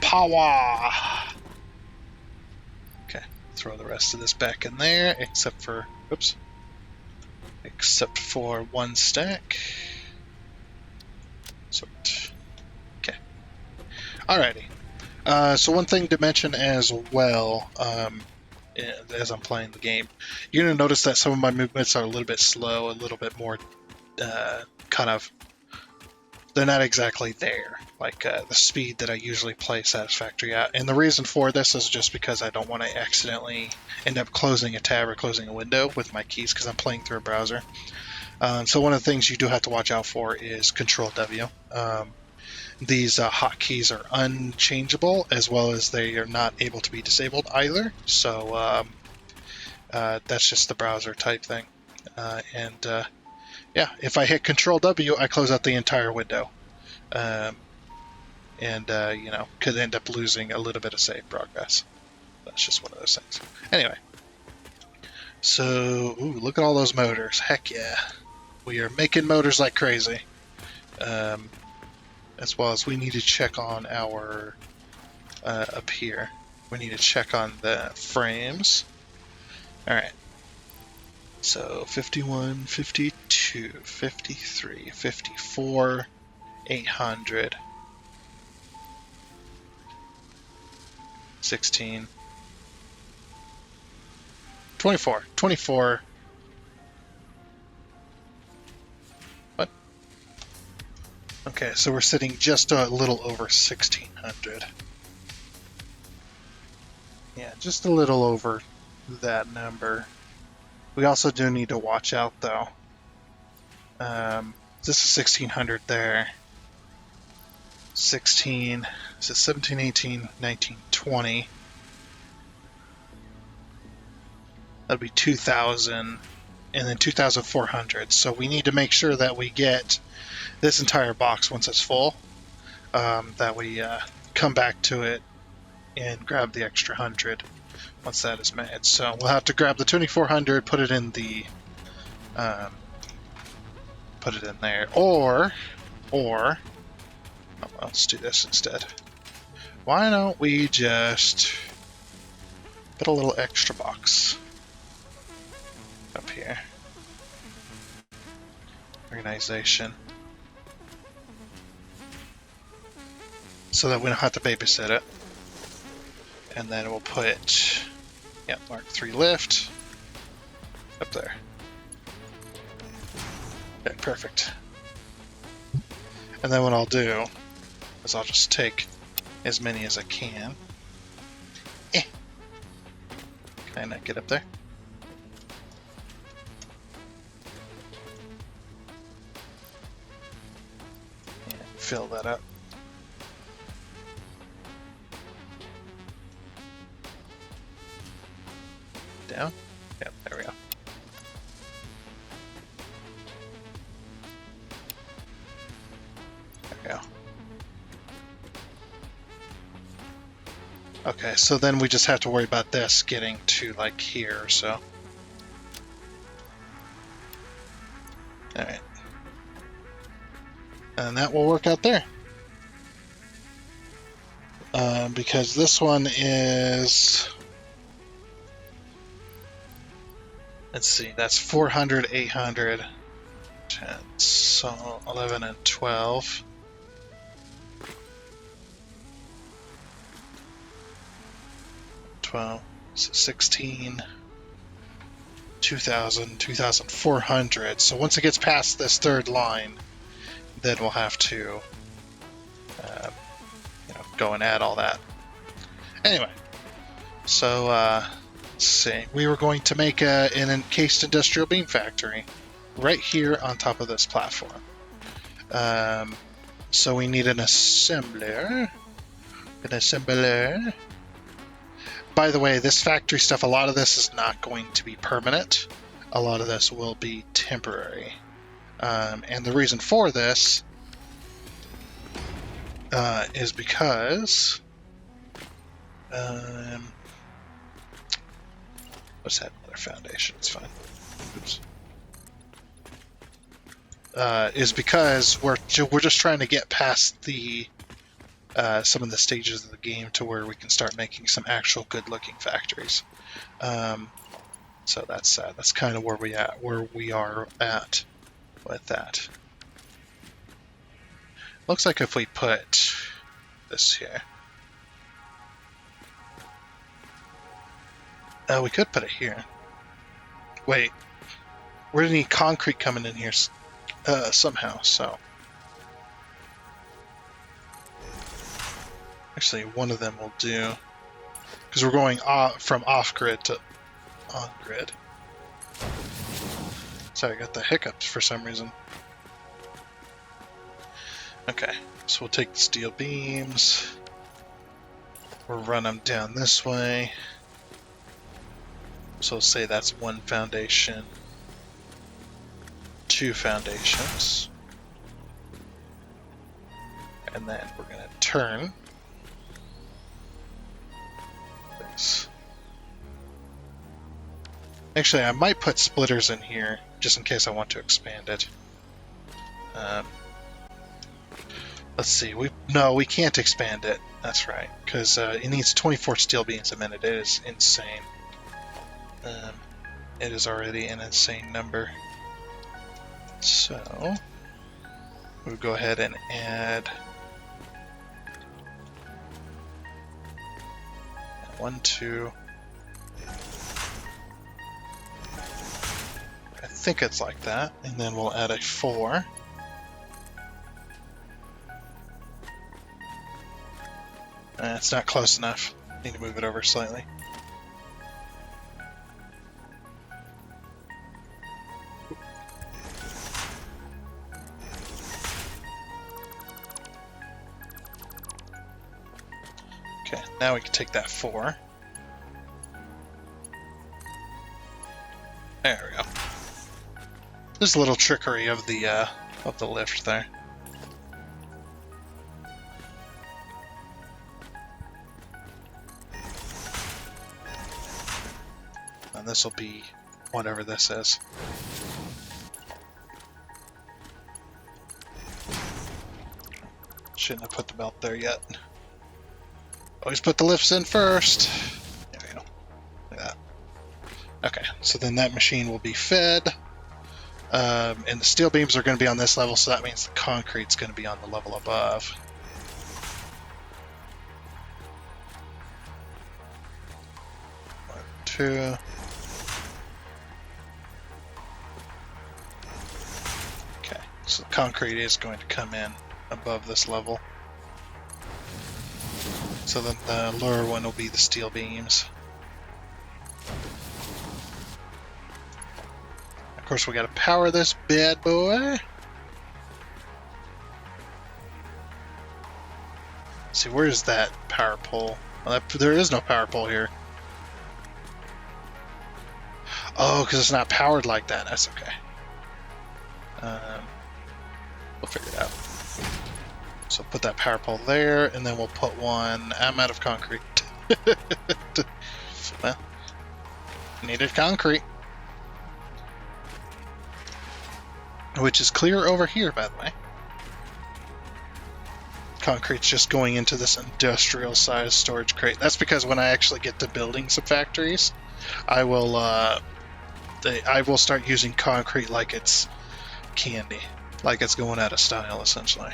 A: Power! Okay, throw the rest of this back in there, except for one stack. Sort. Okay. Alrighty. So one thing to mention as well, as I'm playing the game, you're going to notice that some of my movements are a little bit slow, a little bit more they're not exactly there, like the speed that I usually play Satisfactory at. And the reason for this is just because I don't want to accidentally end up closing a tab or closing a window with my keys because I'm playing through a browser. So one of the things you do have to watch out for is Control W. These hotkeys are unchangeable, as well as they are not able to be disabled either. So that's just the browser type thing. Yeah, if I hit Control W, I close out the entire window. Could end up losing a little bit of save progress. That's just one of those things. Anyway. So, look at all those motors. Heck yeah. We are making motors like crazy. As well as we need to check on our, up here. We need to check on the frames. Alright. So 51, 52, 53, 54, 800, 16, 24. What? Okay, so we're sitting just a little over 1600. Yeah, just a little over that number. We also do need to watch out, though. This is 1600 there. 16. This is 17, 18, 19, 20. That'll be 2,000. And then 2,400. So we need to make sure that we get this entire box once it's full. That we come back to it and grab the extra 100. Once that is made. So we'll have to grab the 2400, put it in the there, or let's do this instead. Why don't we just put a little extra box up here? Organization. So that we don't have to babysit it. And then we'll put, Mark 3 lift up there. Okay, perfect. And then what I'll do is I'll just take as many as I can. Can I not get up there? And fill that up. Down? Yep, there we go. There we go. Okay, so then we just have to worry about this getting to like here or so. Alright. And that will work out there. Because this one is... Let's see, that's 400, 800, 10, so 11 and 12. 12, so 16, 2,000, 2,400. So once it gets past this third line, then we'll have to go and add all that. Anyway, so let's see. We were going to make an encased industrial beam factory right here on top of this platform. So we need an assembler. An assembler. By the way, this factory stuff, a lot of this is not going to be permanent. A lot of this will be temporary. And the reason for this is because... let's add another foundation, it's fine. Oops. Is because we're just trying to get past the some of the stages of the game to where we can start making some actual good-looking factories. So that's kind of where we are at with that. Looks like if we put this here, we could put it here. Wait, we're gonna need concrete coming in here somehow. So actually, one of them will do, because we're going from off-grid to on-grid. Sorry, I got the hiccups for some reason. Okay, so we'll take the steel beams. We'll run them down this way. So say that's one foundation, 2 foundations. And then we're going to turn this. Actually, I might put splitters in here just in case I want to expand it. Let's see. We can't expand it. That's right, because it needs 24 steel beams a minute. It is insane. It is already an insane number. So we'll go ahead and add 1, 2. I think it's like that, and then we'll add a 4. It's not close enough. Need to move it over slightly. Okay, now we can take that 4. There we go. There's a little trickery of the lift there. And this will be whatever this is. Shouldn't have put the belt there yet. Always put the lifts in first. There we go. Like that. Okay, so then that machine will be fed. And the steel beams are going to be on this level, so that means the concrete's going to be on the level above. One, 2. Okay, so the concrete is going to come in above this level. So then the lower one will be the steel beams. Of course, we got to power this bad boy. Let's see, where is that power pole? Well, there is no power pole here. Oh, because it's not powered like that. That's okay. We'll figure it out. So put that power pole there, and then we'll put one... I'm out of concrete. Well, needed concrete. Which is clear over here, by the way. concrete's just going into this industrial size storage crate. That's because when I actually get to building some factories, I will start using concrete like it's candy, like it's going out of style, essentially.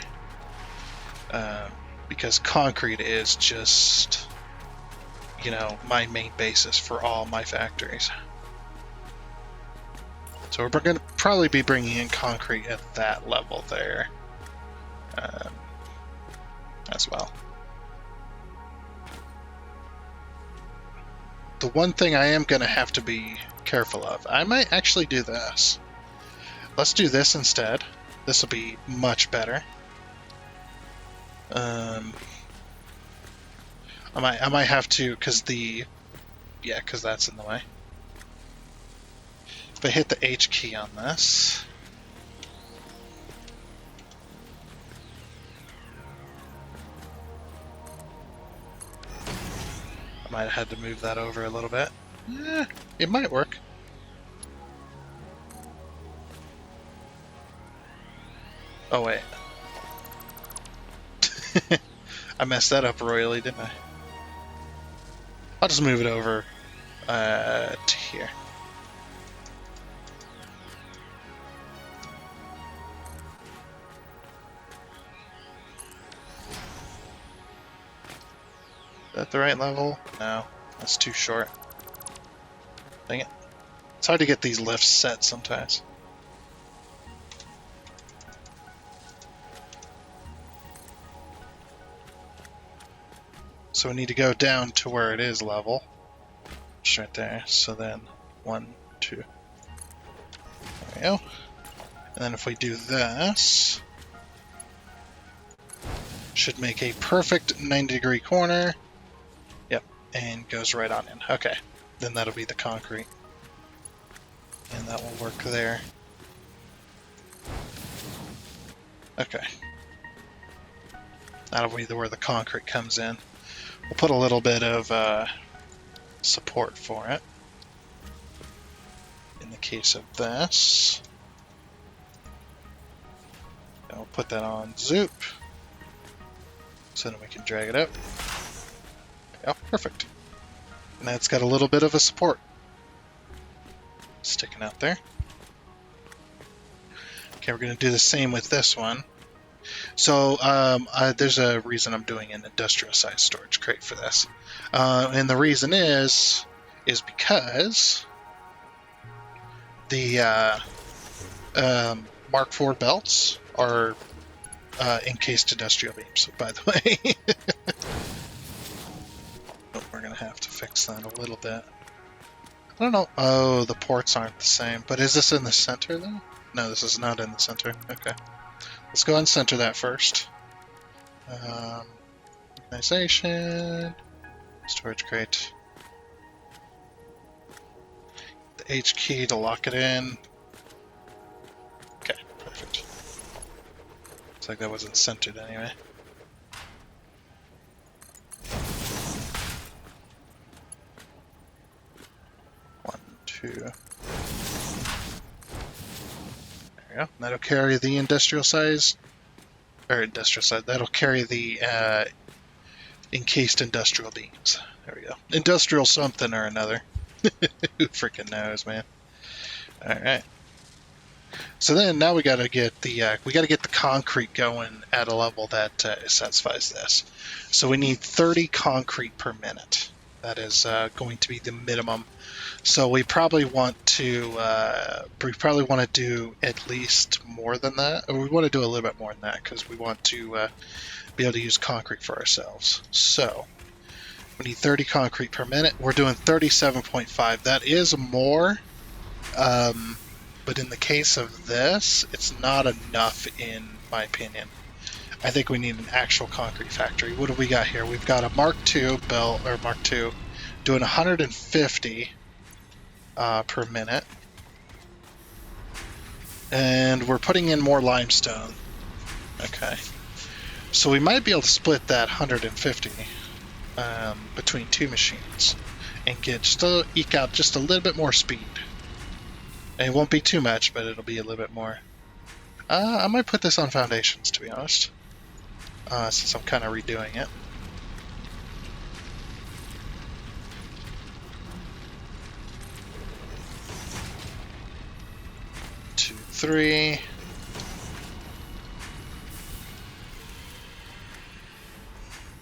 A: Because concrete is just, my main basis for all my factories. So we're going to probably be bringing in concrete at that level there as well. The one thing I am going to have to be careful of, I might actually do this. Let's do this instead. This will be much better. I might have to, because that's in the way. If I hit the H key on this, I might have had to move that over a little bit. It might work. Oh wait. I messed that up royally, didn't I? I'll just move it over to here. Is that the right level? No, that's too short. Dang it. It's hard to get these lifts set sometimes. So we need to go down to where it is level. Just right there. So then 1, 2. There we go. And then if we do this, should make a perfect 90-degree corner. Yep, and goes right on in. Okay, then that'll be the concrete. And that will work there. Okay. That'll be where the concrete comes in. We'll put a little bit of support for it. In the case of this, I'll put that on zoop, so then we can drag it up. Oh, perfect. And that's got a little bit of a support sticking out there. Okay, we're going to do the same with this one. So there's a reason I'm doing an industrial size storage crate for this. And the reason is because the Mark IV belts are encased industrial beams, by the way. But we're going to have to fix that a little bit. I don't know. Oh, the ports aren't the same. But is this in the center, though? No, this is not in the center. Okay. Let's go ahead and center that first. Organization. Storage crate. The H key to lock it in. Okay, perfect. Looks like that wasn't centered anyway. One, two. There we go. That'll carry the industrial size, that'll carry the encased industrial beams. There we go. Industrial something or another. Who freaking knows, man? All right. So then now we gotta get the concrete going at a level that satisfies this. So we need 30 concrete per minute. That is going to be the minimum. So we probably want to do at least more than that, or we want to do a little bit more than that because we want to be able to use concrete for ourselves. So we need 30 concrete per minute. We're doing 37.5. That is more, but in the case of this, it's not enough in my opinion. I think we need an actual concrete factory. What do we got here? We've got a Mark II belt, or Mark II, doing 150 per minute. And we're putting in more limestone. Okay. So we might be able to split that 150 between two machines and eke out just a little bit more speed. And it won't be too much, but it'll be a little bit more. I might put this on foundations, to be honest. since I'm kind of redoing it. Two, three.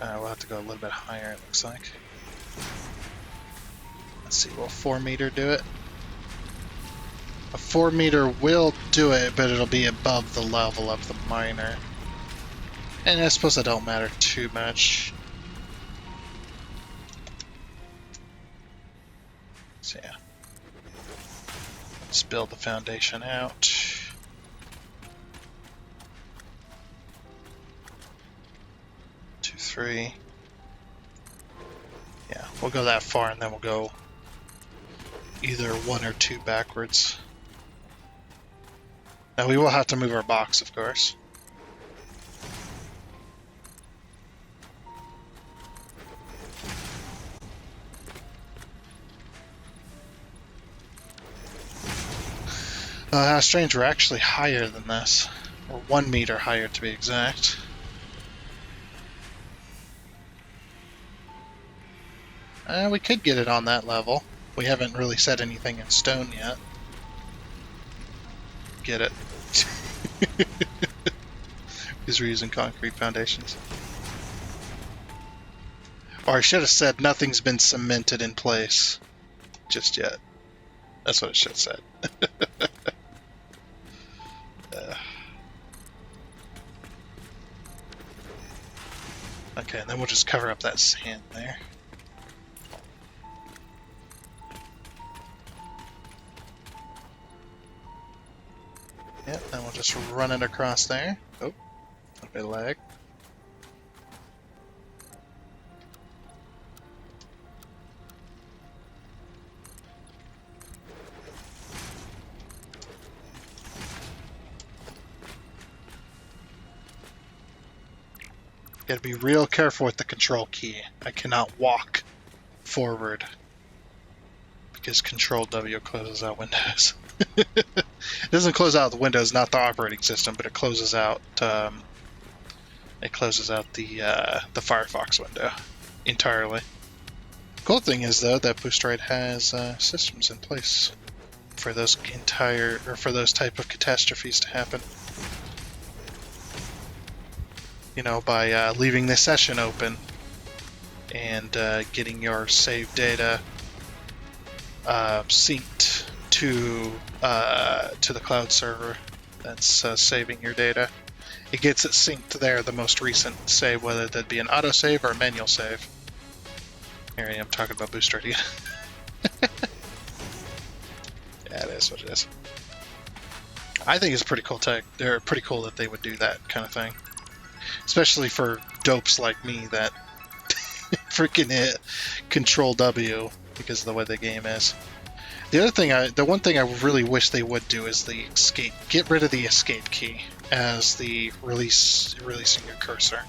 A: We'll have to go a little bit higher, it looks like. Let's see, will 4 meter do it? A 4 meter will do it, but it'll be above the level of the miner. And I suppose that don't matter too much. So yeah. Let's build the foundation out. 2, 3. Yeah, we'll go that far and then we'll go either 1 or 2 backwards. Now we will have to move our box, of course. How strange, we're actually higher than this. Or 1 meter higher to be exact. We could get it on that level. We haven't really set anything in stone yet. Get it. Because we're using concrete foundations. Or I should have said nothing's been cemented in place just yet. That's what it should have said. Okay, and then we'll just cover up that sand there. Yep, then we'll just run it across there. Oh, a bit of lag. Gotta be real careful with the control key. I cannot walk forward because Control W closes out Windows. It doesn't close out the Windows, not the operating system, but it closes out the Firefox window entirely. Cool thing is though that Boosteroid has systems in place for those type of catastrophes to happen. You know, by leaving the session open and getting your saved data synced to the cloud server that's saving your data. It gets it synced there, the most recent save, whether that be an autosave or a manual save. Here I am talking about Boosteroid again. Yeah, it is what it is. I think it's a pretty cool tech. They're pretty cool that they would do that kind of thing. Especially for dopes like me that freaking hit Control W because of the way the game is. The one thing I really wish they would do is the escape. Get rid of the escape key as the releasing your cursor.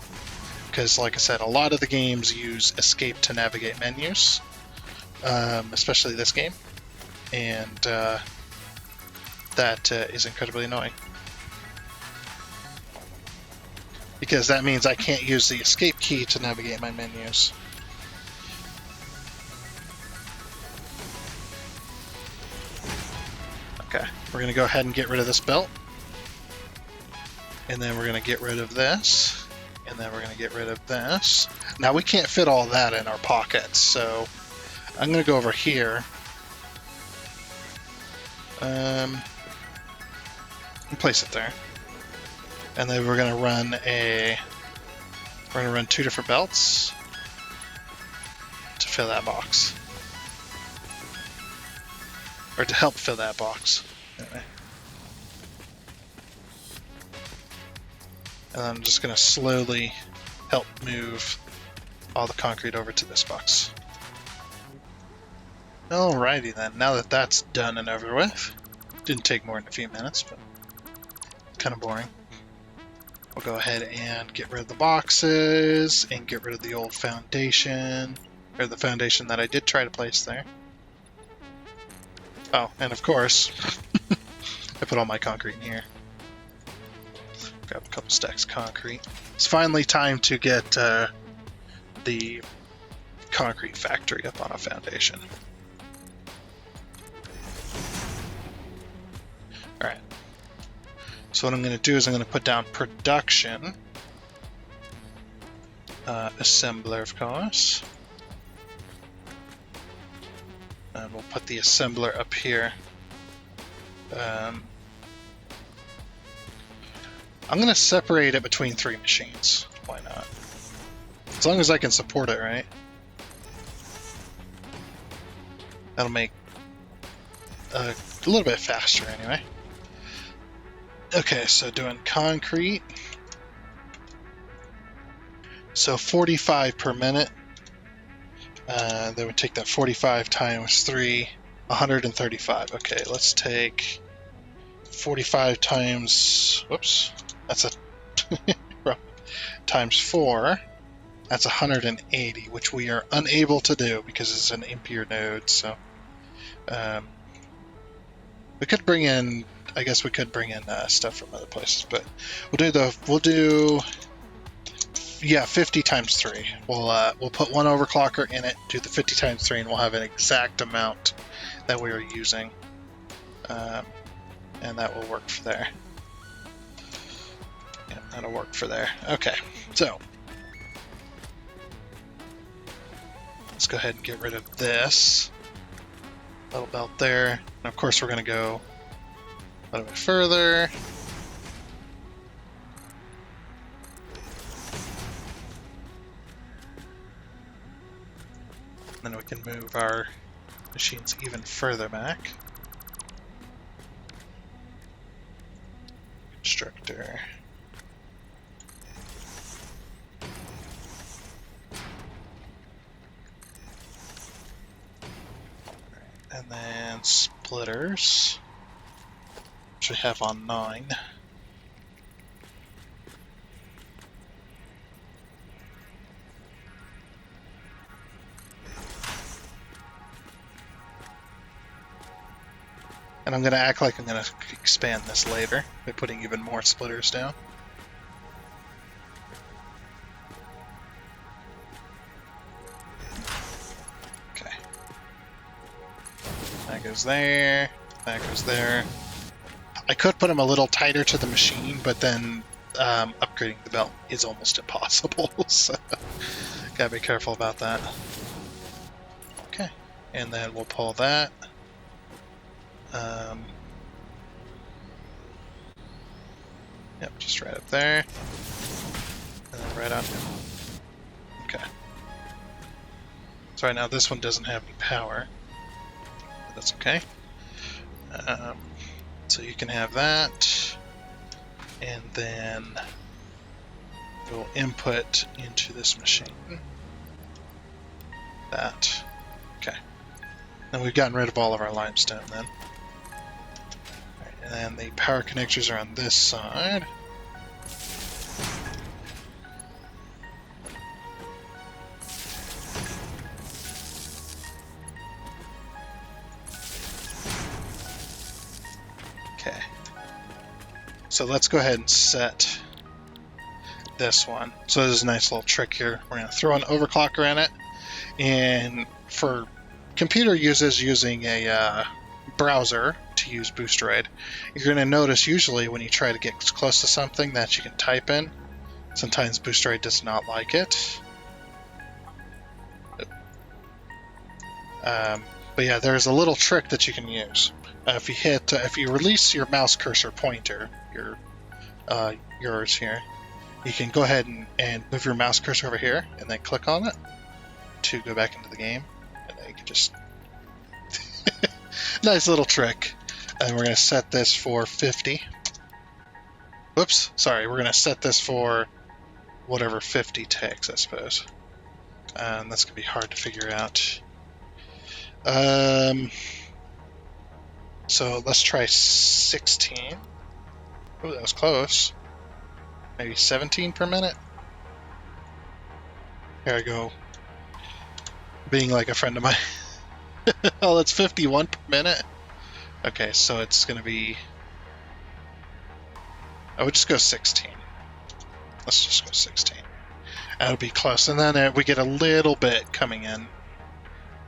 A: Because, like I said, a lot of the games use escape to navigate menus, especially this game, and that is incredibly annoying. Because that means I can't use the escape key to navigate my menus. Okay, we're going to go ahead and get rid of this belt. And then we're going to get rid of this. And then we're going to get rid of this. Now we can't fit all that in our pockets, so I'm going to go over here. And place it there. And then we're going to run 2 different belts to fill that box. Or to help fill that box. Anyway. And I'm just going to slowly help move all the concrete over to this box. Alrighty then, now that that's done and over with. Didn't take more than a few minutes, but kind of boring. We'll go ahead and get rid of the boxes and get rid of the old foundation, or the foundation that I did try to place there. Oh, and of course, I put all my concrete in here. grab a couple stacks of concrete. It's finally time to get the concrete factory up on a foundation. Alright. So what I'm going to do is I'm going to put down production. Assembler, of course. And we'll put the assembler up here. I'm going to separate it between 3 machines. Why not? As long as I can support it, right? That'll make a little bit faster anyway. Okay, so doing concrete. So 45 per minute. Then we take that 45 times 3, 135. Okay, let's take 45 times, whoops, that's a times 4. That's 180, which we are unable to do because it's an impure node. So we could bring in, I guess we could bring in stuff from other places, but we'll do yeah, 50 times 3. We'll put one overclocker in it, do the 50 times 3, and we'll have an exact amount that we are using, and that will work for there. Yeah, that'll work for there. Okay, so let's go ahead and get rid of this little belt there. And of course, we're going to go a little bit further. Then we can move our machines even further back. Constructor. And then splitters, which we have on 9. And I'm going to act like I'm going to expand this later by putting even more splitters down. Okay. That goes there. That goes there. I could put them a little tighter to the machine, but then upgrading the belt is almost impossible. So gotta be careful about that. Okay. And then we'll pull that. Yep, just right up there. And then right on. Okay. So right now this one doesn't have any power. But that's okay. So you can have that. And then we'll input into this machine. That. Okay. Then we've gotten rid of all of our limestone then. And then the power connectors are on this side. Okay. So let's go ahead and set this one. So there's a nice little trick here. We're going to throw an overclocker in it. And for computer users using a browser to use Boosteroid, you're going to notice usually when you try to get close to something that you can type in, sometimes Boosteroid does not like it. But yeah, there's a little trick that you can use. If you release your mouse cursor pointer, yours here, you can go ahead and move your mouse cursor over here and then click on it to go back into the game. And then you can just nice little trick. And we're going to set this for 50. Whoops, sorry, we're going to set this for whatever 50 takes, I suppose. And that's going to be hard to figure out. So let's try 16. Oh, that was close. Maybe 17 per minute. Here I go. Being like a friend of mine. Oh, that's 51 per minute. Okay, so it's going to be... I would just go 16. Let's just go 16. That'll be close. And then we get a little bit coming in.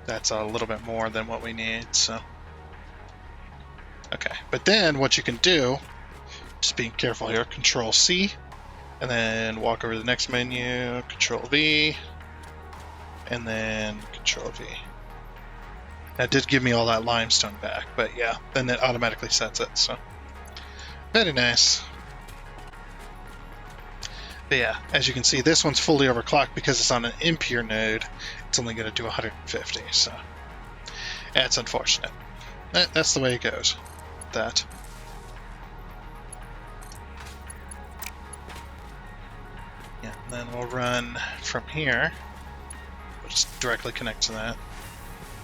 A: That's a little bit more than what we need, so. Okay, but then what you can do, just being careful here, Control C, and then walk over to the next menu, Control V, and then Control V. That did give me all that limestone back, but yeah, then it automatically sets it, so. Very nice. But yeah, as you can see, this one's fully overclocked because it's on an impure node. It's only going to do 150, so that's unfortunate. That's the way it goes. That. Yeah, and then we'll run from here. We'll just directly connect to that.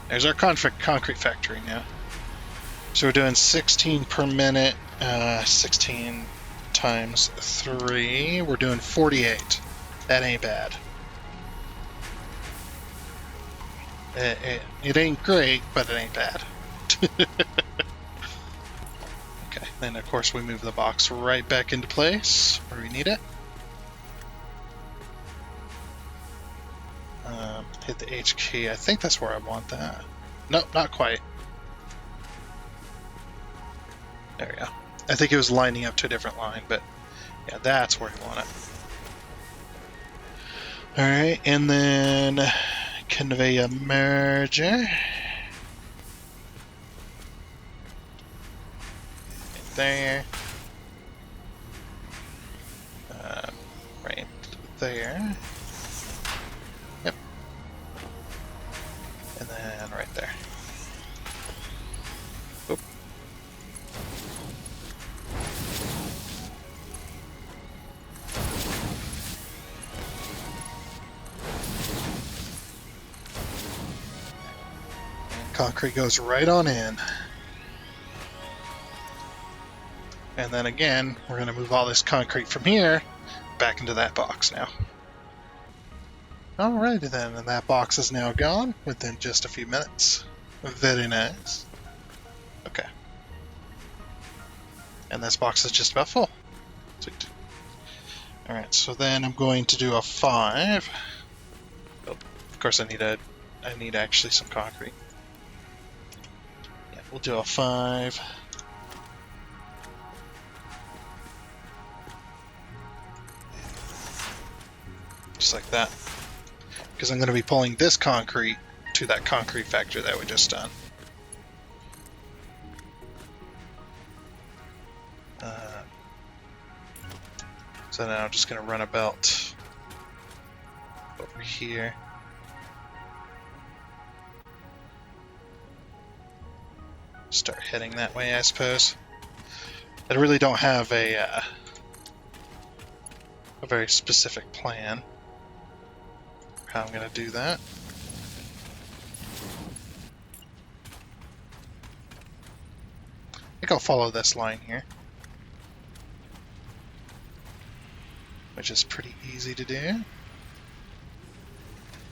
A: There's our concrete factory now. So we're doing 16 per minute, 16 times 3. We're doing 48. That ain't bad. It ain't great, but it ain't bad. Okay, then of course we move the box right back into place where we need it. Hit the H key. I think that's where I want that. Nope, not quite. There we go. I think it was lining up to a different line, but yeah, that's where you want it. Alright, and then conveyor merger. Right there. Right there. Yep. And then right there. Oop. Concrete goes right on in. And then again, we're going to move all this concrete from here back into that box now. Alrighty then, and that box is now gone within just a few minutes. Very nice. Okay. And this box is just about full. Sweet. Alright, so then I'm going to do a 5. Oh, of course I need actually some concrete. Yeah, we'll do a 5. Just like that. Because I'm going to be pulling this concrete to that concrete factory that we just done. So now I'm just going to run a belt over here. Start heading that way, I suppose. I really don't have a very specific plan for how I'm going to do that. I think I'll follow this line here, which is pretty easy to do.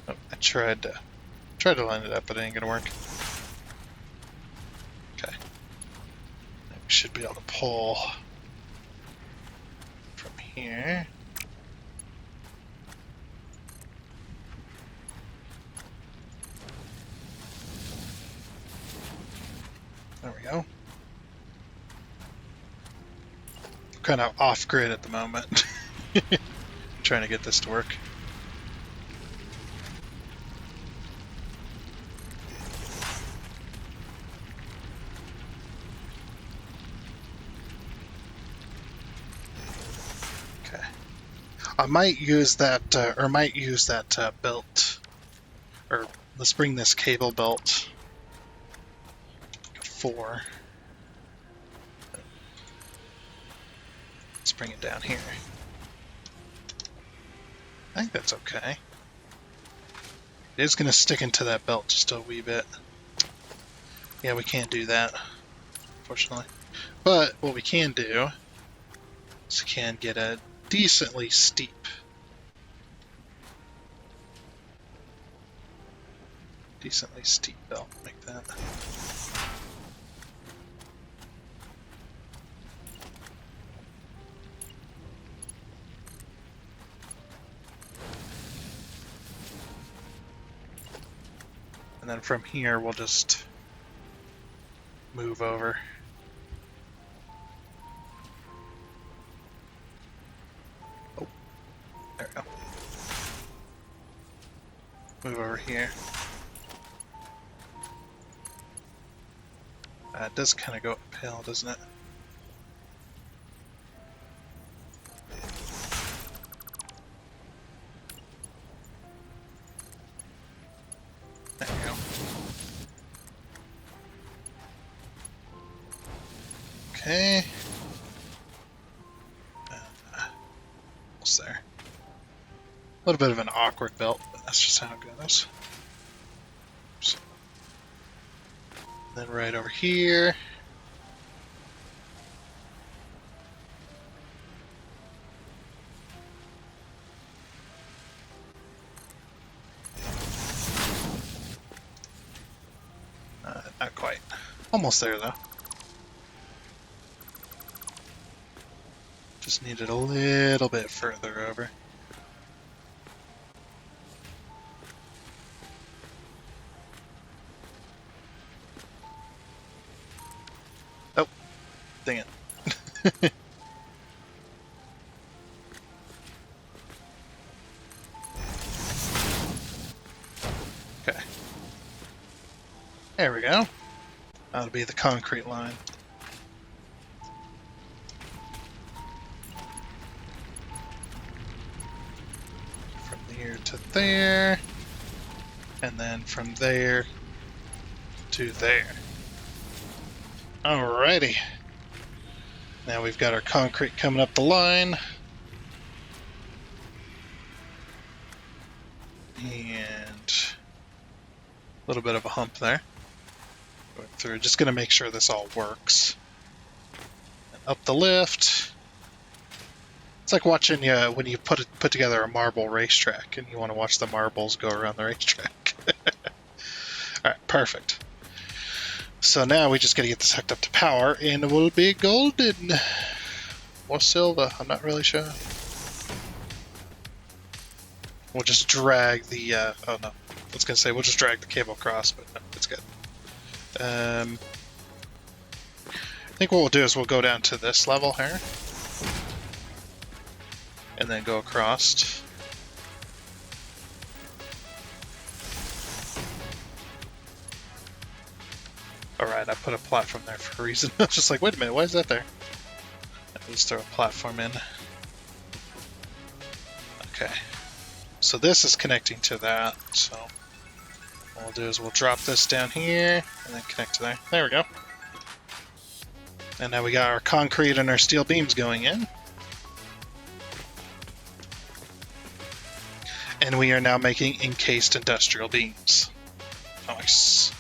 A: Oh, I tried to line it up, but it ain't gonna work. Okay, we should be able to pull from here. There we go. I'm kind of off grid at the moment. Trying to get this to work. Okay. I might use that, belt. Or let's bring this cable belt. 4. Let's bring it down here. I think that's okay. It is going to stick into that belt just a wee bit. Yeah, we can't do that, unfortunately. But what we can do is we can get a decently steep belt like that. And then from here, we'll just move over. Oh, there we go. Move over here. It does kind of go uphill, doesn't it? There we go. Okay. Almost there. A little bit of an awkward belt, but that's just how it goes. Oops. Then right over here. Not quite. Almost there though. Just need it a little bit further over. Oh, dang it. Okay. There we go. That'll be the concrete line. From here to there. And then from there to there. Alrighty. Now we've got our concrete coming up the line. And a little bit of a hump there. Going through, just going to make sure this all works. And up the lift. It's like watching when you put together a marble racetrack and you want to watch the marbles go around the racetrack. Alright, perfect. So now we just got to get this hooked up to power and we'll be golden. Or silver, I'm not really sure. We'll just drag the, oh no, I was going to say we'll just drag the cable across, but no, it's good. I think what we'll do is we'll go down to this level here. And then go across. Alright, I put a platform there for a reason. I was just like, wait a minute, why is that there? Let's throw a platform in. Okay. So this is connecting to that, so what we'll do is we'll drop this down here and then connect to there. There we go. And now we got our concrete and our steel beams going in. And we are now making encased industrial beams. Nice.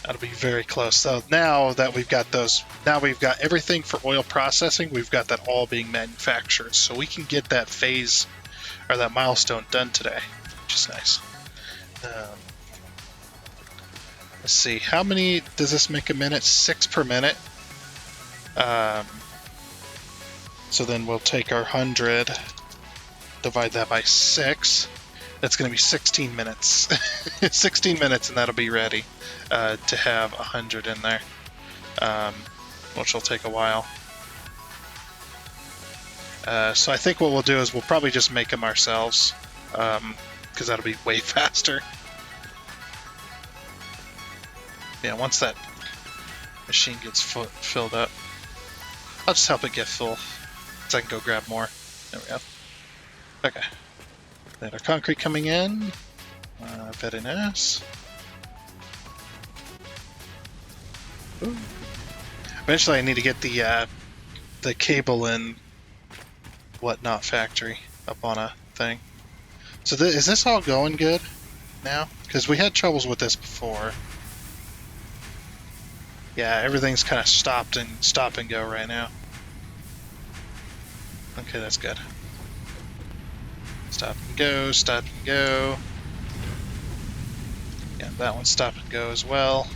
A: That'll be very close. So now that we've got those, now we've got everything for oil processing, we've got that all being manufactured. So we can get that phase, or that milestone done today, which is nice. Let's see, how many does this make a minute? 6 per minute. So then we'll take our 100, divide that by 6. That's going to be 16 minutes. 16 minutes and that'll be ready to have 100 in there, which will take a while. So I think what we'll do is we'll probably just make them ourselves, because that'll be way faster. Yeah, once that machine gets filled up, I'll just help it get full, so I can go grab more. There we go. Okay. Then our concrete coming in. Very nice. Ooh. Eventually I need to get the cable and whatnot factory up on a thing. So is this all going good now? Because we had troubles with this before. Yeah, everything's kind of stop and go right now. Okay, that's good. Stop and go, stop and go. Yeah, that one's stop and go as well.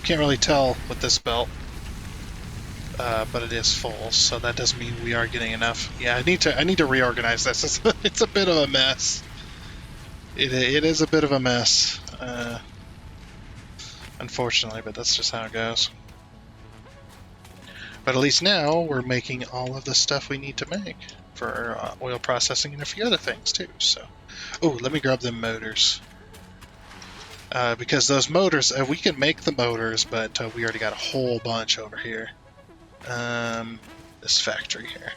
A: Can't really tell with this belt, but it is full, so that does mean we are getting enough. Yeah, I need to reorganize this. It's a bit of a mess. It is a bit of a mess. unfortunately, but that's just how it goes. But at least now we're making all of the stuff we need to make for oil processing and a few other things too. So, oh, let me grab them motors. Because those motors, we can make the motors, but we already got a whole bunch over here. This factory here.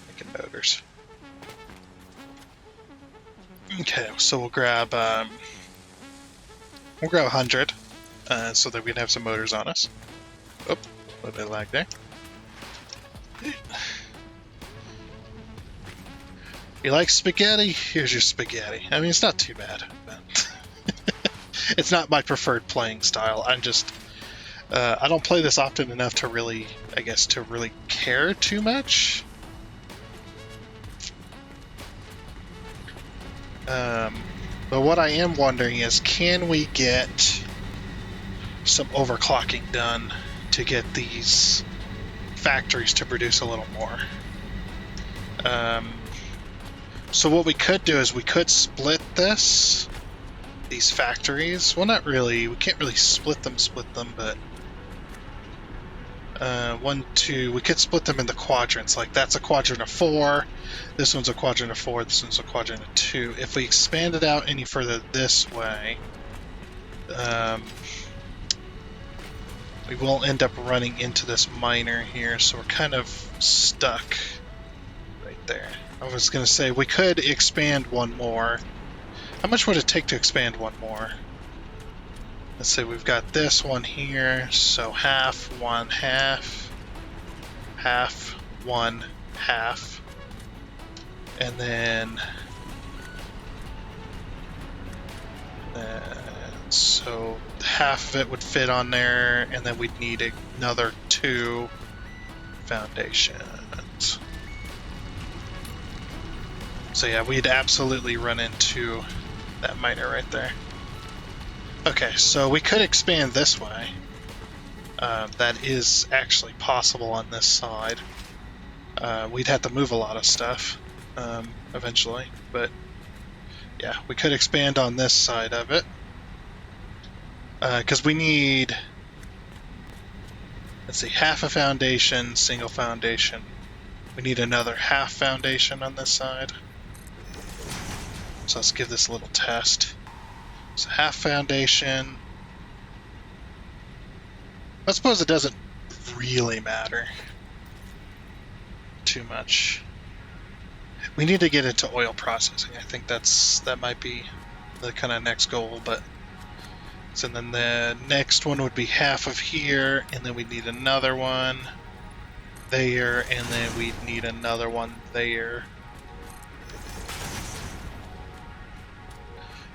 A: Making motors. Okay, so we'll grab 100, so that we can have some motors on us. Oh, a little bit of lag there. You like spaghetti? Here's your spaghetti. I mean, it's not too bad, but it's not my preferred playing style. I'm just, I don't play this often enough to really, I guess, to really care too much. But what I am wondering is, can we get some overclocking done to get these factories to produce a little more? So what we could do is we could split these factories. Well, not really. We can't really split them, but 1, 2. We could split them into quadrants. Like that's a quadrant of 4. This one's a quadrant of 4. This one's a quadrant of 2. If we expand it out any further this way, we will end up running into this miner here. So we're kind of stuck right there. I was going to say we could expand one more. How much would it take to expand one more? Let's say we've got this one here, so half, 1, half, half, 1, half, and then so half of it would fit on there, and then we'd need another 2 foundations. So yeah, we'd absolutely run into that miner right there. Okay, so we could expand this way. That is actually possible on this side. We'd have to move a lot of stuff eventually, but yeah, we could expand on this side of it. Because we need, let's see, half a foundation, single foundation. We need another half foundation on this side. So let's give this a little test. So half foundation. I suppose it doesn't really matter too much. We need to get into oil processing. I think that might be the kind of next goal, but so then the next one would be half of here, and then we need another one there, and then we'd need another one there.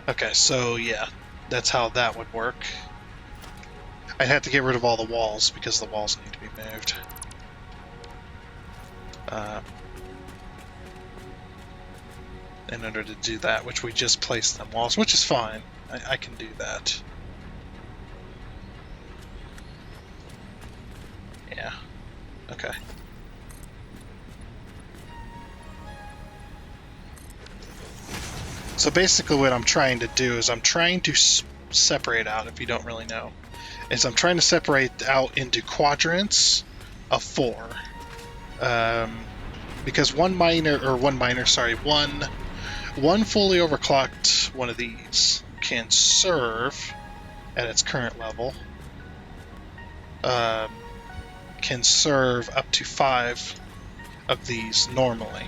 A: Okay, so yeah, that's how that would work. I'd have to get rid of all the walls because the walls need to be moved. In order to do that, which we just placed them walls, which is fine. I can do that. Yeah. Okay. So basically what I'm trying to do is I'm trying to separate out, if you don't really know, is I'm trying to separate out into quadrants of 4. Because one fully overclocked one of these can serve at its current level, can serve up to 5 of these normally.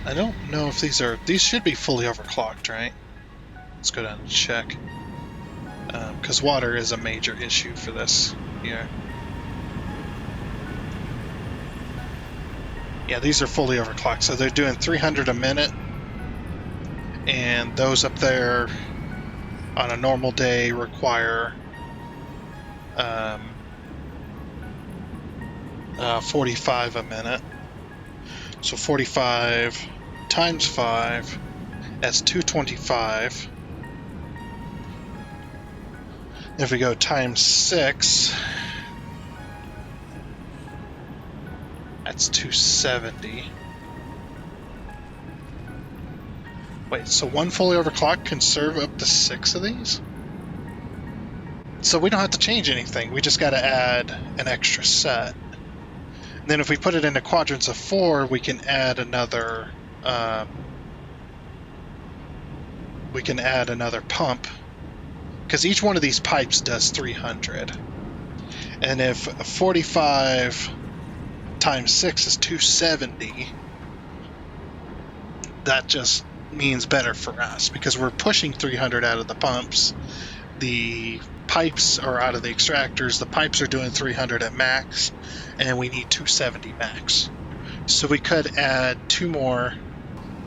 A: I don't know if these should be fully overclocked, right? Let's go down and check. Because water is a major issue for this here. Yeah, these are fully overclocked, so they're doing 300 a minute. And those up there on a normal day require 45 a minute. So 45 times 5, that's 225. If we go times 6, that's 270. Wait, so one fully overclock can serve up to 6 of these? So we don't have to change anything. We just got to add an extra set. And then if we put it into quadrants of 4, we can add another. We can add another pump, because each one of these pipes does 300. And if 45 times 6 is 270, that just means better for us because we're pushing 300 out of the pumps. The pipes are out of the extractors. The pipes are doing 300 at max, and we need 270 max. So we could add 2 more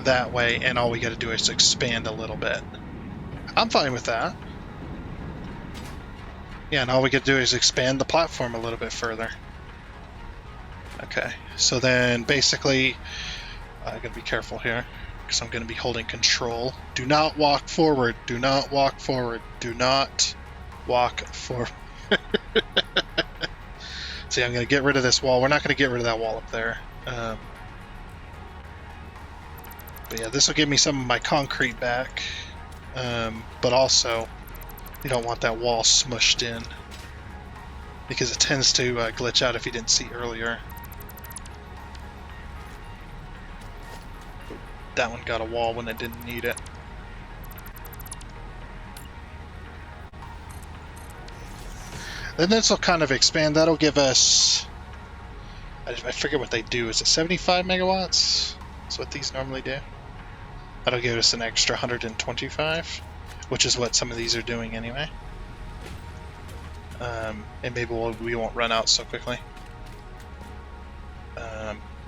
A: that way, and all we got to do is expand a little bit. I'm fine with that. Yeah, and all we got to do is expand the platform a little bit further. Okay, so then basically, I gotta be careful here because I'm gonna be holding control. Do not walk forward. Do not walk forward. Do not walk forward. See, I'm gonna get rid of this wall. We're not gonna get rid of that wall up there. But yeah, this will give me some of my concrete back. But also, you don't want that wall smushed in because it tends to glitch out if you didn't see earlier. That one got a wall when it didn't need it. Then this will kind of expand. That'll give us, I forget what they do. Is it 75 megawatts? That's what these normally do. That'll give us an extra 125, which is what some of these are doing anyway. And maybe we won't run out so quickly.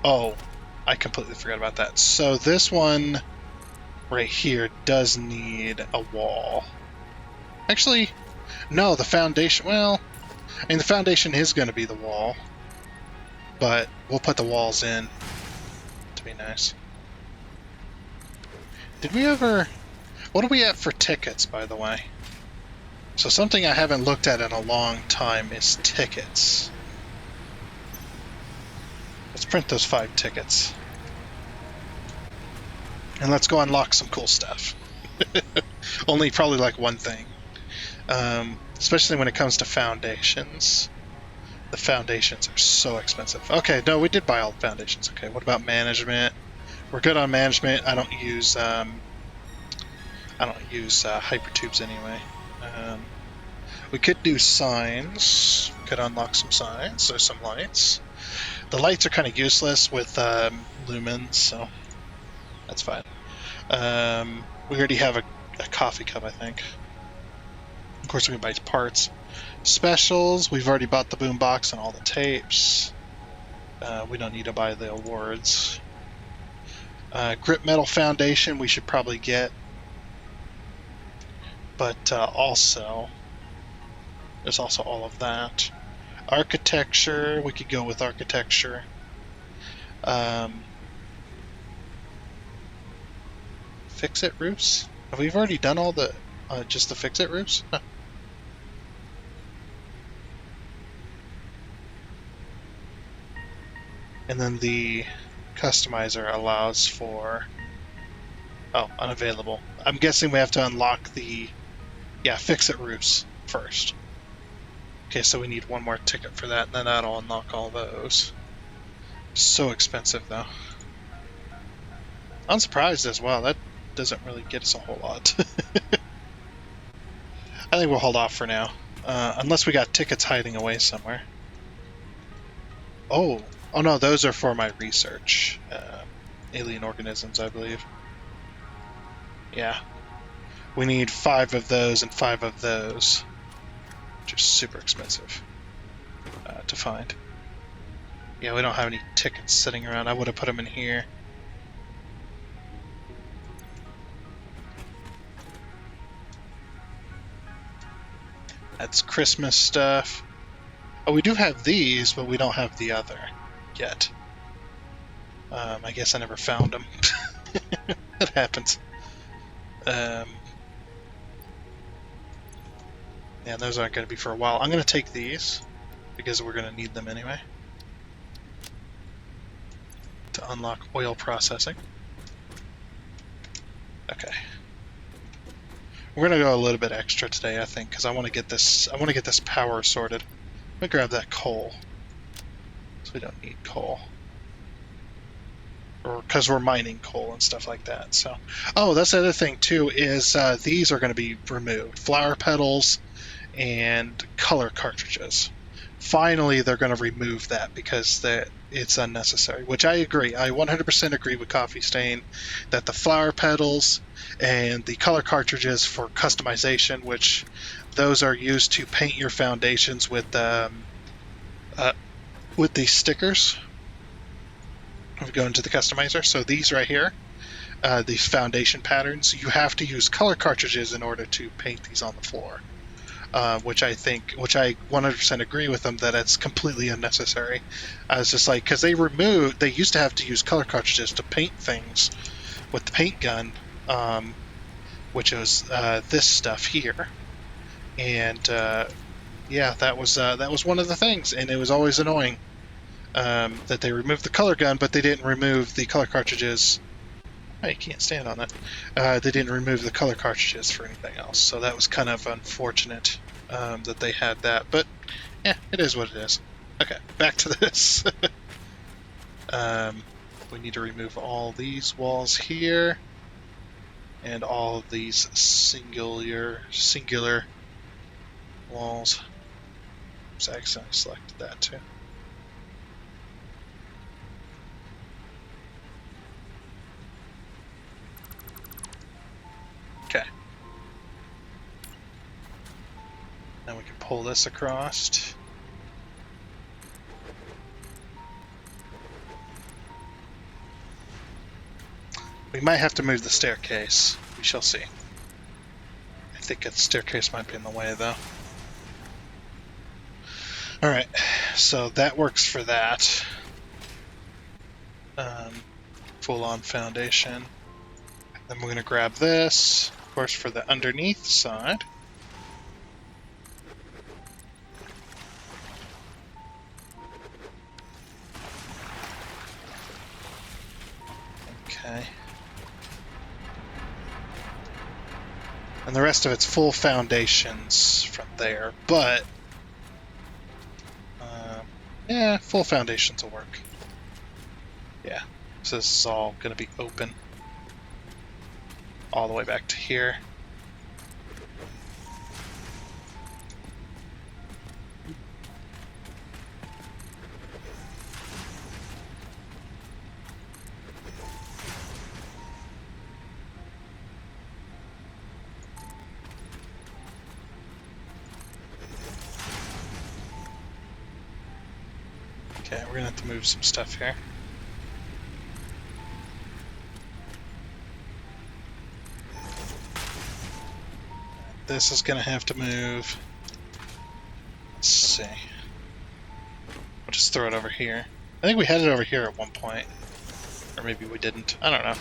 A: Oh, I completely forgot about that. So this one right here does need a wall. Actually, no, the foundation, well, I mean, the foundation is going to be the wall, but we'll put the walls in to be nice. Did we ever... What are we at for tickets, by the way? So something I haven't looked at in a long time is tickets. Let's print those 5 tickets. And let's go unlock some cool stuff. Only probably like one thing. Especially when it comes to foundations. The foundations are so expensive. Okay, no, we did buy all the foundations. Okay, what about management? We're good on management. I don't use hypertubes anyway. We could do signs. We could unlock some signs. There's some lights. The lights are kind of useless with lumens, so that's fine. We already have a coffee cup, I think. Of course, we can buy parts. Specials, we've already bought the boombox and all the tapes. We don't need to buy the awards. Grip metal foundation, we should probably get. But also, there's also all of that. Architecture, we could go with architecture. Fix-it roofs? Have we already done all the, just the fix-it roofs? Huh. And then the customizer allows for, oh, unavailable. I'm guessing we have to unlock the, yeah, fix-it roofs first. Okay, so we need one more ticket for that, and then that'll unlock all those. So expensive, though. I'm surprised as well. That doesn't really get us a whole lot. I think we'll hold off for now. Unless we got tickets hiding away somewhere. Oh no, those are for my research. Alien organisms, I believe. Yeah. We need 5 of those and 5 of those. Which are super expensive to find. Yeah, we don't have any tickets sitting around. I would have put them in here. That's Christmas stuff. Oh, we do have these, but we don't have the other yet. I guess I never found them. That happens. Yeah, those aren't going to be for a while. I'm going to take these, because we're going to need them anyway. To unlock oil processing. Okay. We're gonna go a little bit extra today, I think, because I want to get this. I want to get this power sorted. Let me grab that coal. So we don't need coal, or because we're mining coal and stuff like that. So, oh, that's the other thing too is these are going to be removed. Flower petals and color cartridges. Finally, they're going to remove that because it's unnecessary, which I agree. I 100% agree with Coffee Stain that the flower petals and the color cartridges for customization, which those are used to paint your foundations with these stickers. If we go into the customizer, so these right here, these foundation patterns, you have to use color cartridges in order to paint these on the floor. Which I 100% agree with them that it's completely unnecessary. I was just like, because they used to have to use color cartridges to paint things with the paint gun, which was this stuff here, and yeah, that was one of the things, and it was always annoying that they removed the color gun, but they didn't remove the color cartridges. Oh, you can't stand on that. They didn't remove the color cartridges for anything else, so that was kind of unfortunate that they had that. But yeah, it is what it is. Okay, back to this. We need to remove all these walls here, and all of these singular walls. Oops, I accidentally selected that too. Okay. Now we can pull this across. We might have to move the staircase. We shall see. I think the staircase might be in the way, though. Alright, so that works for that. Full-on foundation. Then we're going to grab this, of course, for the underneath side. Okay. And the rest of it's full foundations from there, but yeah, full foundations will work. Yeah, so this is all going to be open all the way back to here. Okay, we're gonna have to move some stuff here. This is gonna have to move. Let's see. We'll just throw it over here. I think we had it over here at one point. Or maybe we didn't. I don't know.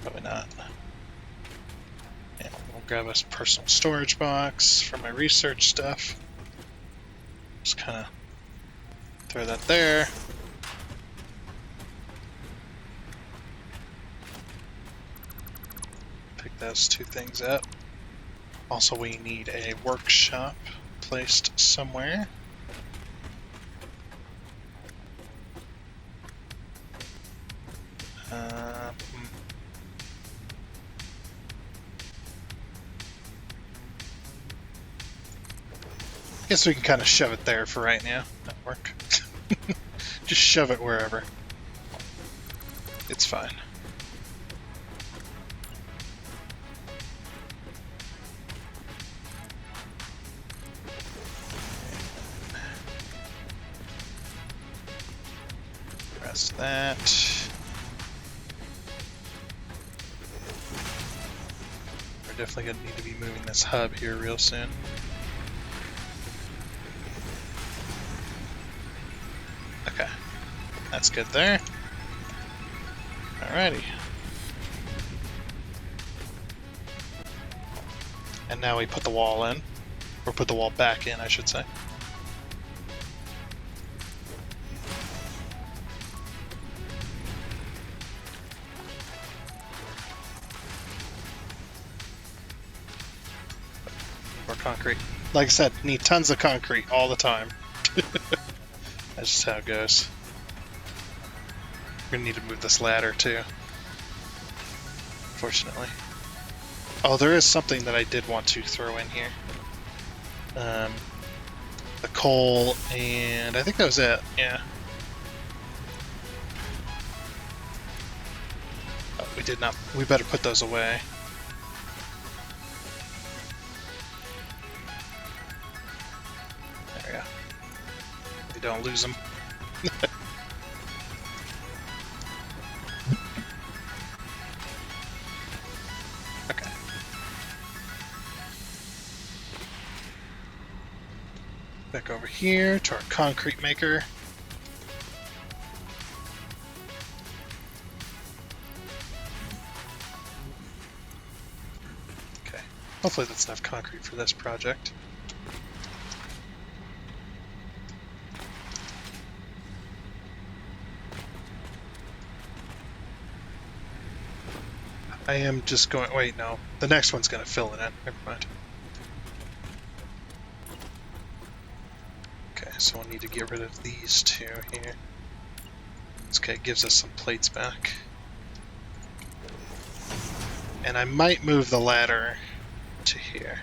A: Probably not. Yeah, we'll grab a personal storage box for my research stuff. Just kind of throw that there. Pick those two things up. Also, we need a workshop placed somewhere. Guess we can kind of shove it there for right now. That'll work. Just shove it wherever. It's fine. Press that. We're definitely going to need to be moving this hub here real soon. Okay, that's good there. Alrighty. And now we put the wall in. Or put the wall back in, I should say. More concrete. Like I said, need tons of concrete all the time. That's just how it goes. We're gonna need to move this ladder too. Fortunately. Oh, there is something that I did want to throw in here. The coal, and I think that was it, yeah. Oh, we did not. We better put those away. There we go. We don't lose them. Okay. Back over here to our concrete maker. Okay. Hopefully that's enough concrete for this project. I am just going... Wait, no. The next one's going to fill it in. Never mind. Okay, so we'll need to get rid of these two here. Okay, it gives us some plates back. And I might move the ladder to here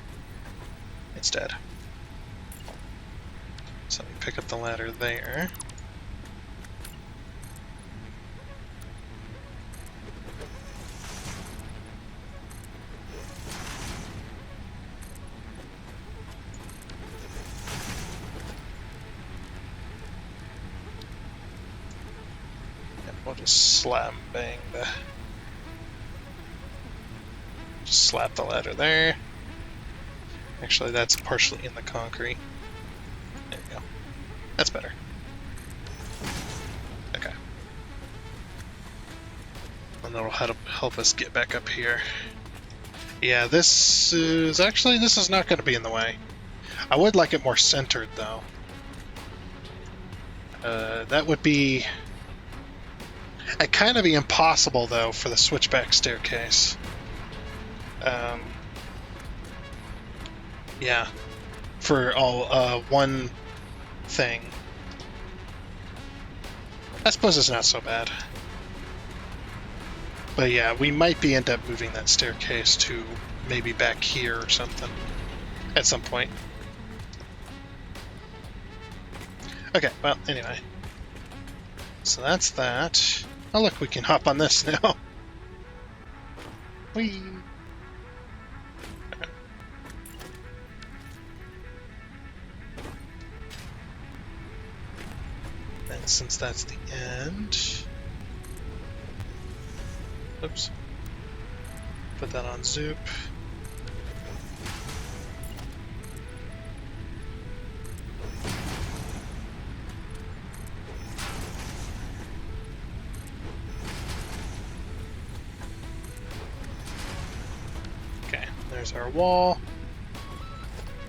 A: instead. So let me pick up the ladder there. We'll just slam bang the... Just slap the ladder there. Actually, that's partially in the concrete. There we go. That's better. Okay. And that'll help us get back up here. Yeah, this is not going to be in the way. I would like it more centered, though. That would be... It'd kind of be impossible, though, for the switchback staircase. Yeah. For all one thing. I suppose it's not so bad. But yeah, we might end up moving that staircase to maybe back here or something. At some point. Okay, well, anyway. So that's that. Oh look, we can hop on this now. Whee! Okay. And since that's the end... Oops. Put that on Zoop. There's our wall,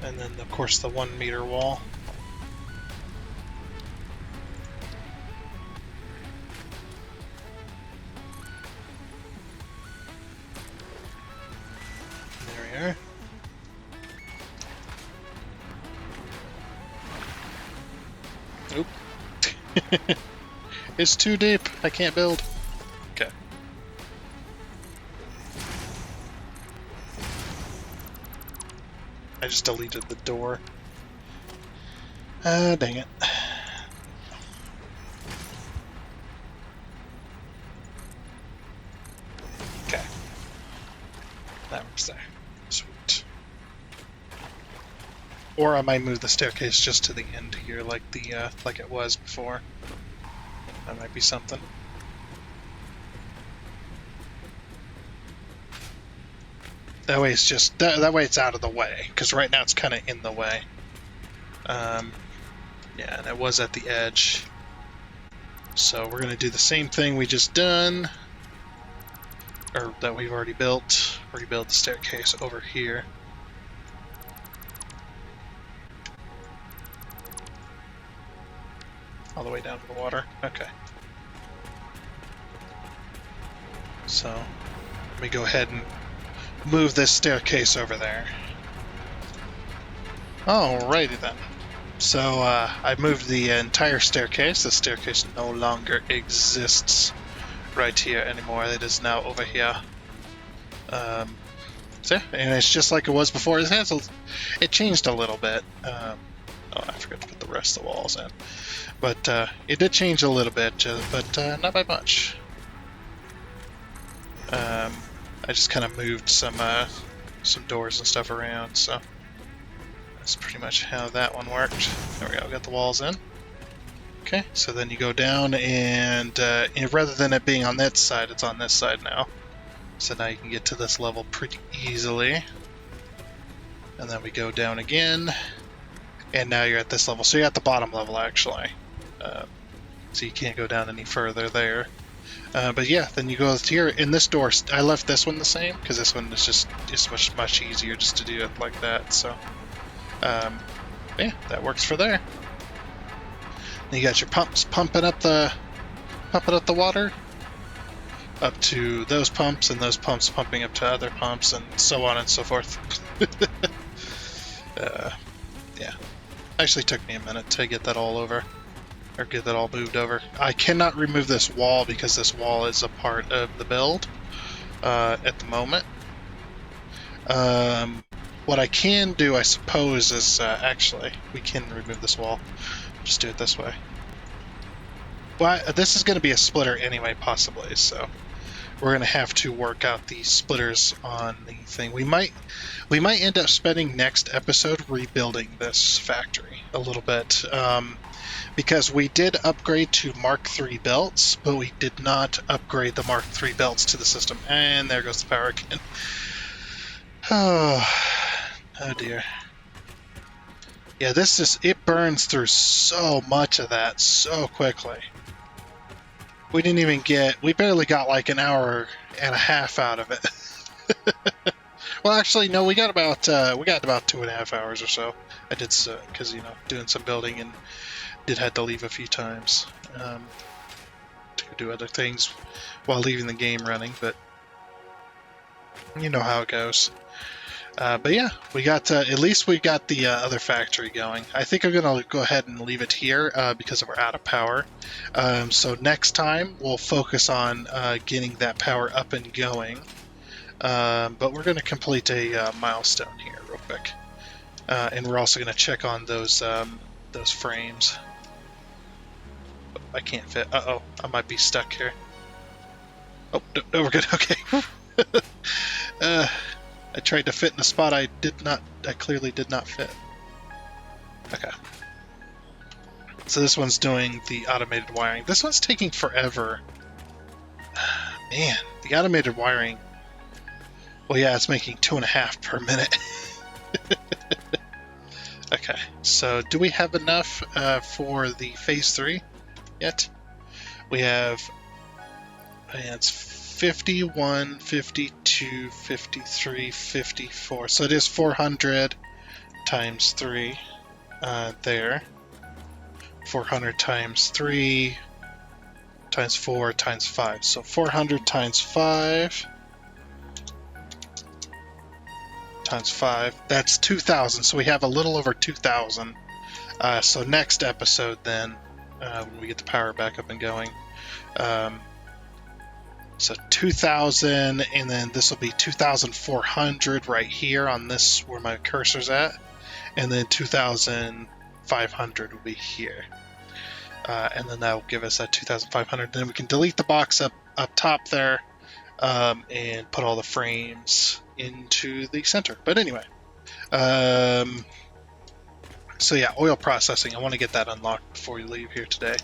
A: and then of course the 1 meter wall. There we are. Oop. It's too deep. I can't build. Okay. I just deleted the door. Dang it. Okay. That works there. Sweet. Or I might move the staircase just to the end here, like like it was before. That might be something. That way it's just that way it's out of the way, because right now it's kind of in the way. Yeah, and it was at the edge. So we're gonna do the same thing we just done, or that we've already built. Rebuild the staircase over here. All the way down to the water. Okay. So let me go ahead and move this staircase over there. Alrighty then. So I moved the entire staircase. The staircase no longer exists right here anymore. It is now over here. So yeah, and it's just like it was before. It changed a little bit. Oh, I forgot to put the rest of the walls in. But it did change a little bit, but not by much. I just kind of moved some doors and stuff around, so that's pretty much how that one worked. There we go, got the walls in. Okay, so then you go down, and rather than it being on that side, it's on this side now. So now you can get to this level pretty easily. And then we go down again, and now you're at this level. So you're at the bottom level, actually. So you can't go down any further there. But yeah, then you go here in this door. I left this one the same because this one is just much easier just to do it like that. So yeah, that works for there. And you got your pumps pumping up the water up to those pumps, and those pumps pumping up to other pumps, and so on and so forth. Yeah, actually took me a minute to get that all over. Or get that all moved over. I cannot remove this wall because this wall is a part of the build at the moment. What I can do, I suppose, is actually, we can remove this wall. Just do it this way. Well, this is going to be a splitter anyway, possibly, so we're going to have to work out the splitters on the thing. We might end up spending next episode rebuilding this factory a little bit. Because we did upgrade to Mark III belts, but we did not upgrade the Mark III belts to the system. And there goes the power again. Oh dear. Yeah, it burns through so much of that so quickly. We barely got like an hour and a half out of it. Well, actually, no, we got about 2.5 hours or so. I did because doing some building and did have to leave a few times to do other things while leaving the game running, but you know how it goes. But yeah, we got at least we got the other factory going. I think I'm gonna go ahead and leave it here because we're out of power. So next time we'll focus on getting that power up and going. But we're gonna complete a milestone here real quick, and we're also gonna check on those frames. I can't fit. Uh-oh, I might be stuck here. Oh, no, we're good. Okay. I tried to fit in a spot I clearly did not fit. Okay. So this one's doing the automated wiring. This one's taking forever. Man, the automated wiring. Well, yeah, it's making 2.5 per minute. Okay, so do we have enough for the phase 3 yet? We have, it's 51, 52, 53, 54. So it is 400 times 3 there. 400 times 3 times 4 times 5. So 400 times 5 times 5. That's 2,000. So we have a little over 2,000. So next episode then, when we get the power back up and going, so 2,000, and then this will be 2,400 right here on this where my cursor's at, and then 2,500 will be here, and then that will give us that 2,500. Then we can delete the box up top there, and put all the frames into the center. But anyway, so yeah, oil processing. I want to get that unlocked before we leave here today.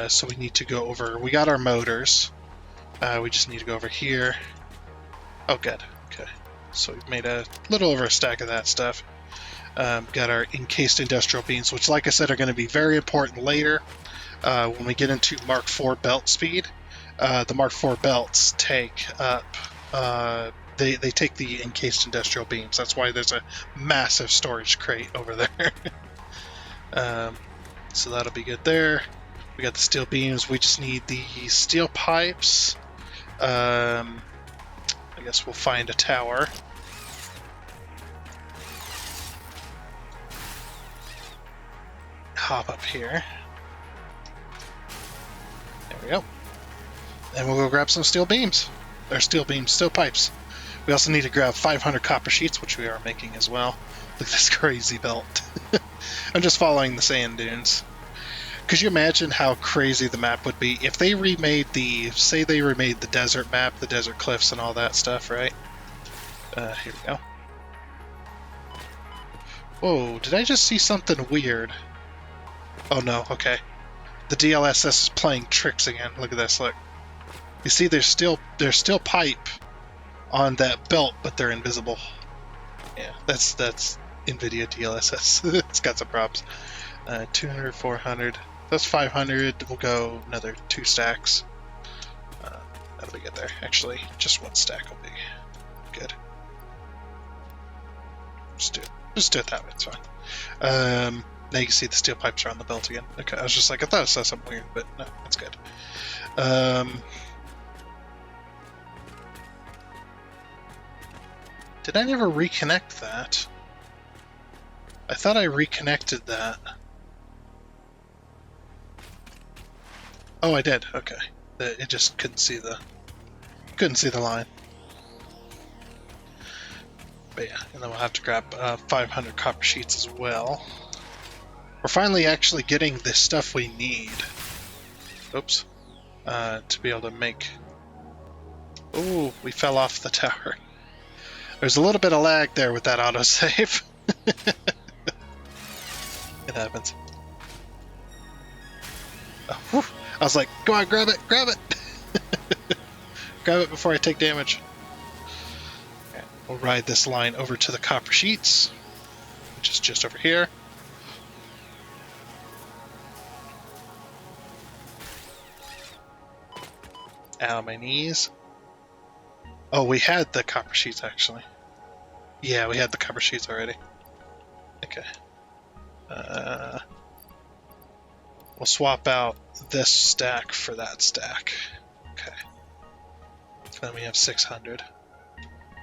A: So we need to go over. We got our motors. We just need to go over here. Oh, good. Okay. So we've made a little over a stack of that stuff. Got our encased industrial beams, which, like I said, are going to be very important later when we get into Mark IV belt speed. The Mark IV belts take up. They take the encased industrial beams. That's why there's a massive storage crate over there. So that'll be good there. We got the steel beams. We just need the steel pipes. I guess we'll find a tower. hop up here. There we go. And we'll go grab some steel beams. Or steel beams, steel pipes. We also need to grab 500 copper sheets, which we are making as well. Look at this crazy belt. I'm just following the sand dunes. Could you imagine how crazy the map would be if they remade say they remade the desert map, the desert cliffs and all that stuff, right? Here we go. Whoa, did I just see something weird? Oh no, okay. The DLSS is playing tricks again. Look at this, look. You see there's still pipe on that belt, but they're invisible. Yeah, that's NVIDIA DLSS. It's got some props. 200, 400. That's 500. We'll go another 2 stacks. That'll be good there. Actually, just 1 stack will be good. Just do it that way, it's fine. Now you can see the steel pipes are on the belt again. Okay, I was just like, I thought I saw something weird, but no, that's good. Did I never reconnect that? I thought I reconnected that. Oh, I did. Okay. It just couldn't see the line. But yeah, and then we'll have to grab 500 copper sheets as well. We're finally actually getting the stuff we need. Oops. To be able to make... Oh, we fell off the tower. There's a little bit of lag there with that autosave. It happens. Oh, whew. I was like, go on, grab it, grab it! Grab it before I take damage. Okay, we'll ride this line over to the copper sheets, which is just over here. Ow, my knees. Oh, we had the copper sheets, actually. Yeah, we had the copper sheets already. Okay. We'll swap out this stack for that stack. Okay. Then we have 600.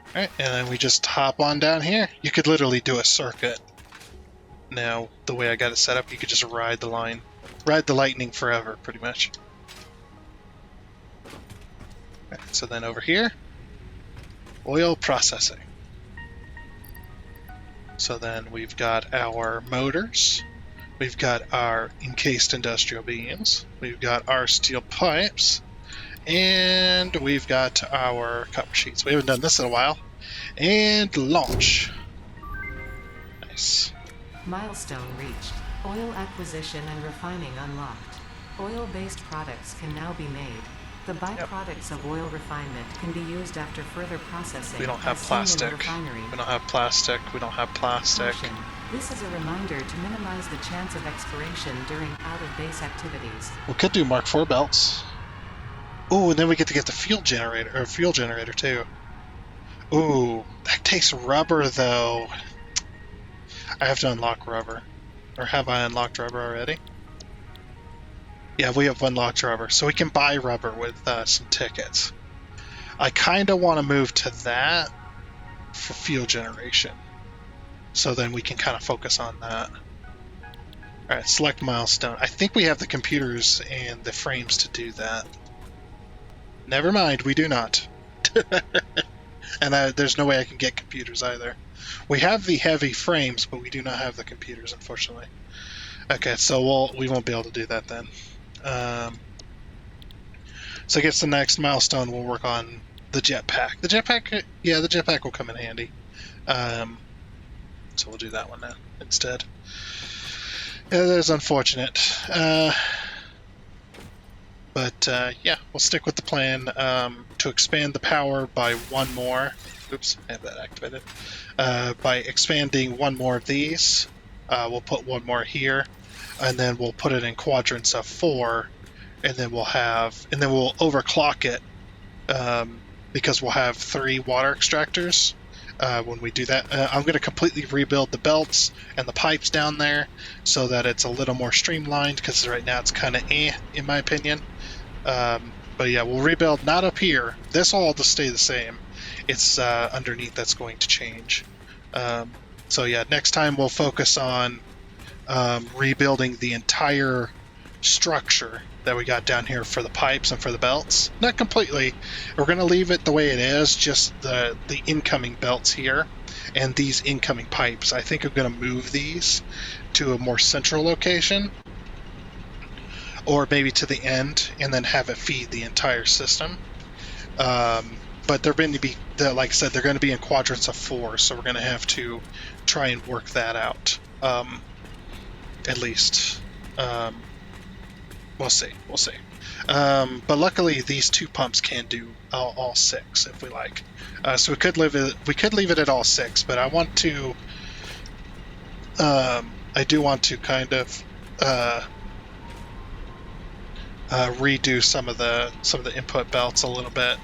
A: Alright, and then we just hop on down here. You could literally do a circuit. Now, the way I got it set up, you could just ride the line. Ride the lightning forever, pretty much. Okay, so then over here, oil processing. So then we've got our motors. We've got our encased industrial beams, we've got our steel pipes, and we've got our copper sheets. We haven't done this in a while. And launch. Nice.
B: Milestone reached. Oil acquisition and refining unlocked. Oil-based products can now be made. The byproducts of oil refinement can be used after further processing.
A: We don't have plastic. We don't have plastic. We don't have plastic.
B: Caution. This is a reminder to minimize the chance of expiration during out-of-base activities.
A: We could do Mark IV belts. Ooh, and then we get to get the fuel generator too. Ooh, that takes rubber though. I have to unlock rubber. Or have I unlocked rubber already? Yeah, we have unlocked rubber, so we can buy rubber with some tickets. I kind of want to move to that for fuel generation. So then we can kind of focus on that. Alright, select milestone. I think we have the computers and the frames to do that. Never mind, we do not. And there's no way I can get computers either. We have the heavy frames, but we do not have the computers, unfortunately. Okay, so we won't be able to do that then. So I guess the next milestone we'll work on the jetpack. The jetpack will come in handy. So we'll do that one now instead. Yeah, that is unfortunate. But yeah, we'll stick with the plan to expand the power by 1 more. Oops, I have that activated. By expanding 1 more of these, we'll put 1 more here, and then we'll put it in quadrants of 4, and then we'll overclock it because we'll have 3 water extractors. When we do that, I'm going to completely rebuild the belts and the pipes down there so that it's a little more streamlined, because right now it's kind of in my opinion. But yeah, we'll rebuild, not up here. This will all just stay the same. It's underneath that's going to change. So yeah, next time we'll focus on rebuilding the entire structure that we got down here for the pipes and for the belts. Not completely. We're going to leave it the way it is, just the incoming belts here and these incoming pipes. I think I'm going to move these to a more central location, or maybe to the end, and then have it feed the entire system. But they're going to be, like I said, they're going to be in quadrants of 4, so we're going to have to try and work that out. At least. We'll see. But luckily, these 2 pumps can do all 6 if we like. So we could leave it at all 6, but I want to. I do want to kind of redo some of the input belts a little bit.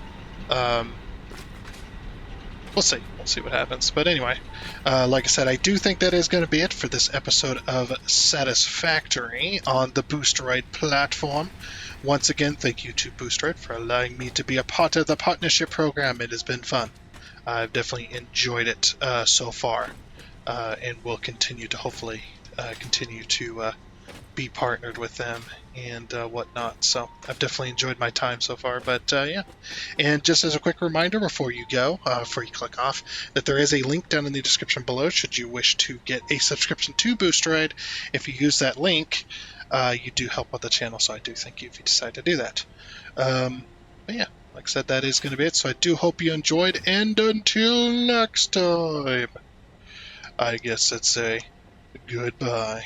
A: We'll see. We'll see what happens. But anyway, like I said, I do think that is going to be it for this episode of Satisfactory on the Boosteroid platform. Once again, thank you to Boosteroid for allowing me to be a part of the partnership program. It has been fun. I've definitely enjoyed it so far, and will continue to hopefully continue to be partnered with them and whatnot. So I've definitely enjoyed my time so far. But yeah, and just as a quick reminder before you go, before you click off, that there is a link down in the description below should you wish to get a subscription to Boosteroid. If you use that link, you do help with the channel, so I do thank you if you decide to do that. But yeah, like I said, that is going to be it. So I do hope you enjoyed, and until next time, I guess I'd say goodbye.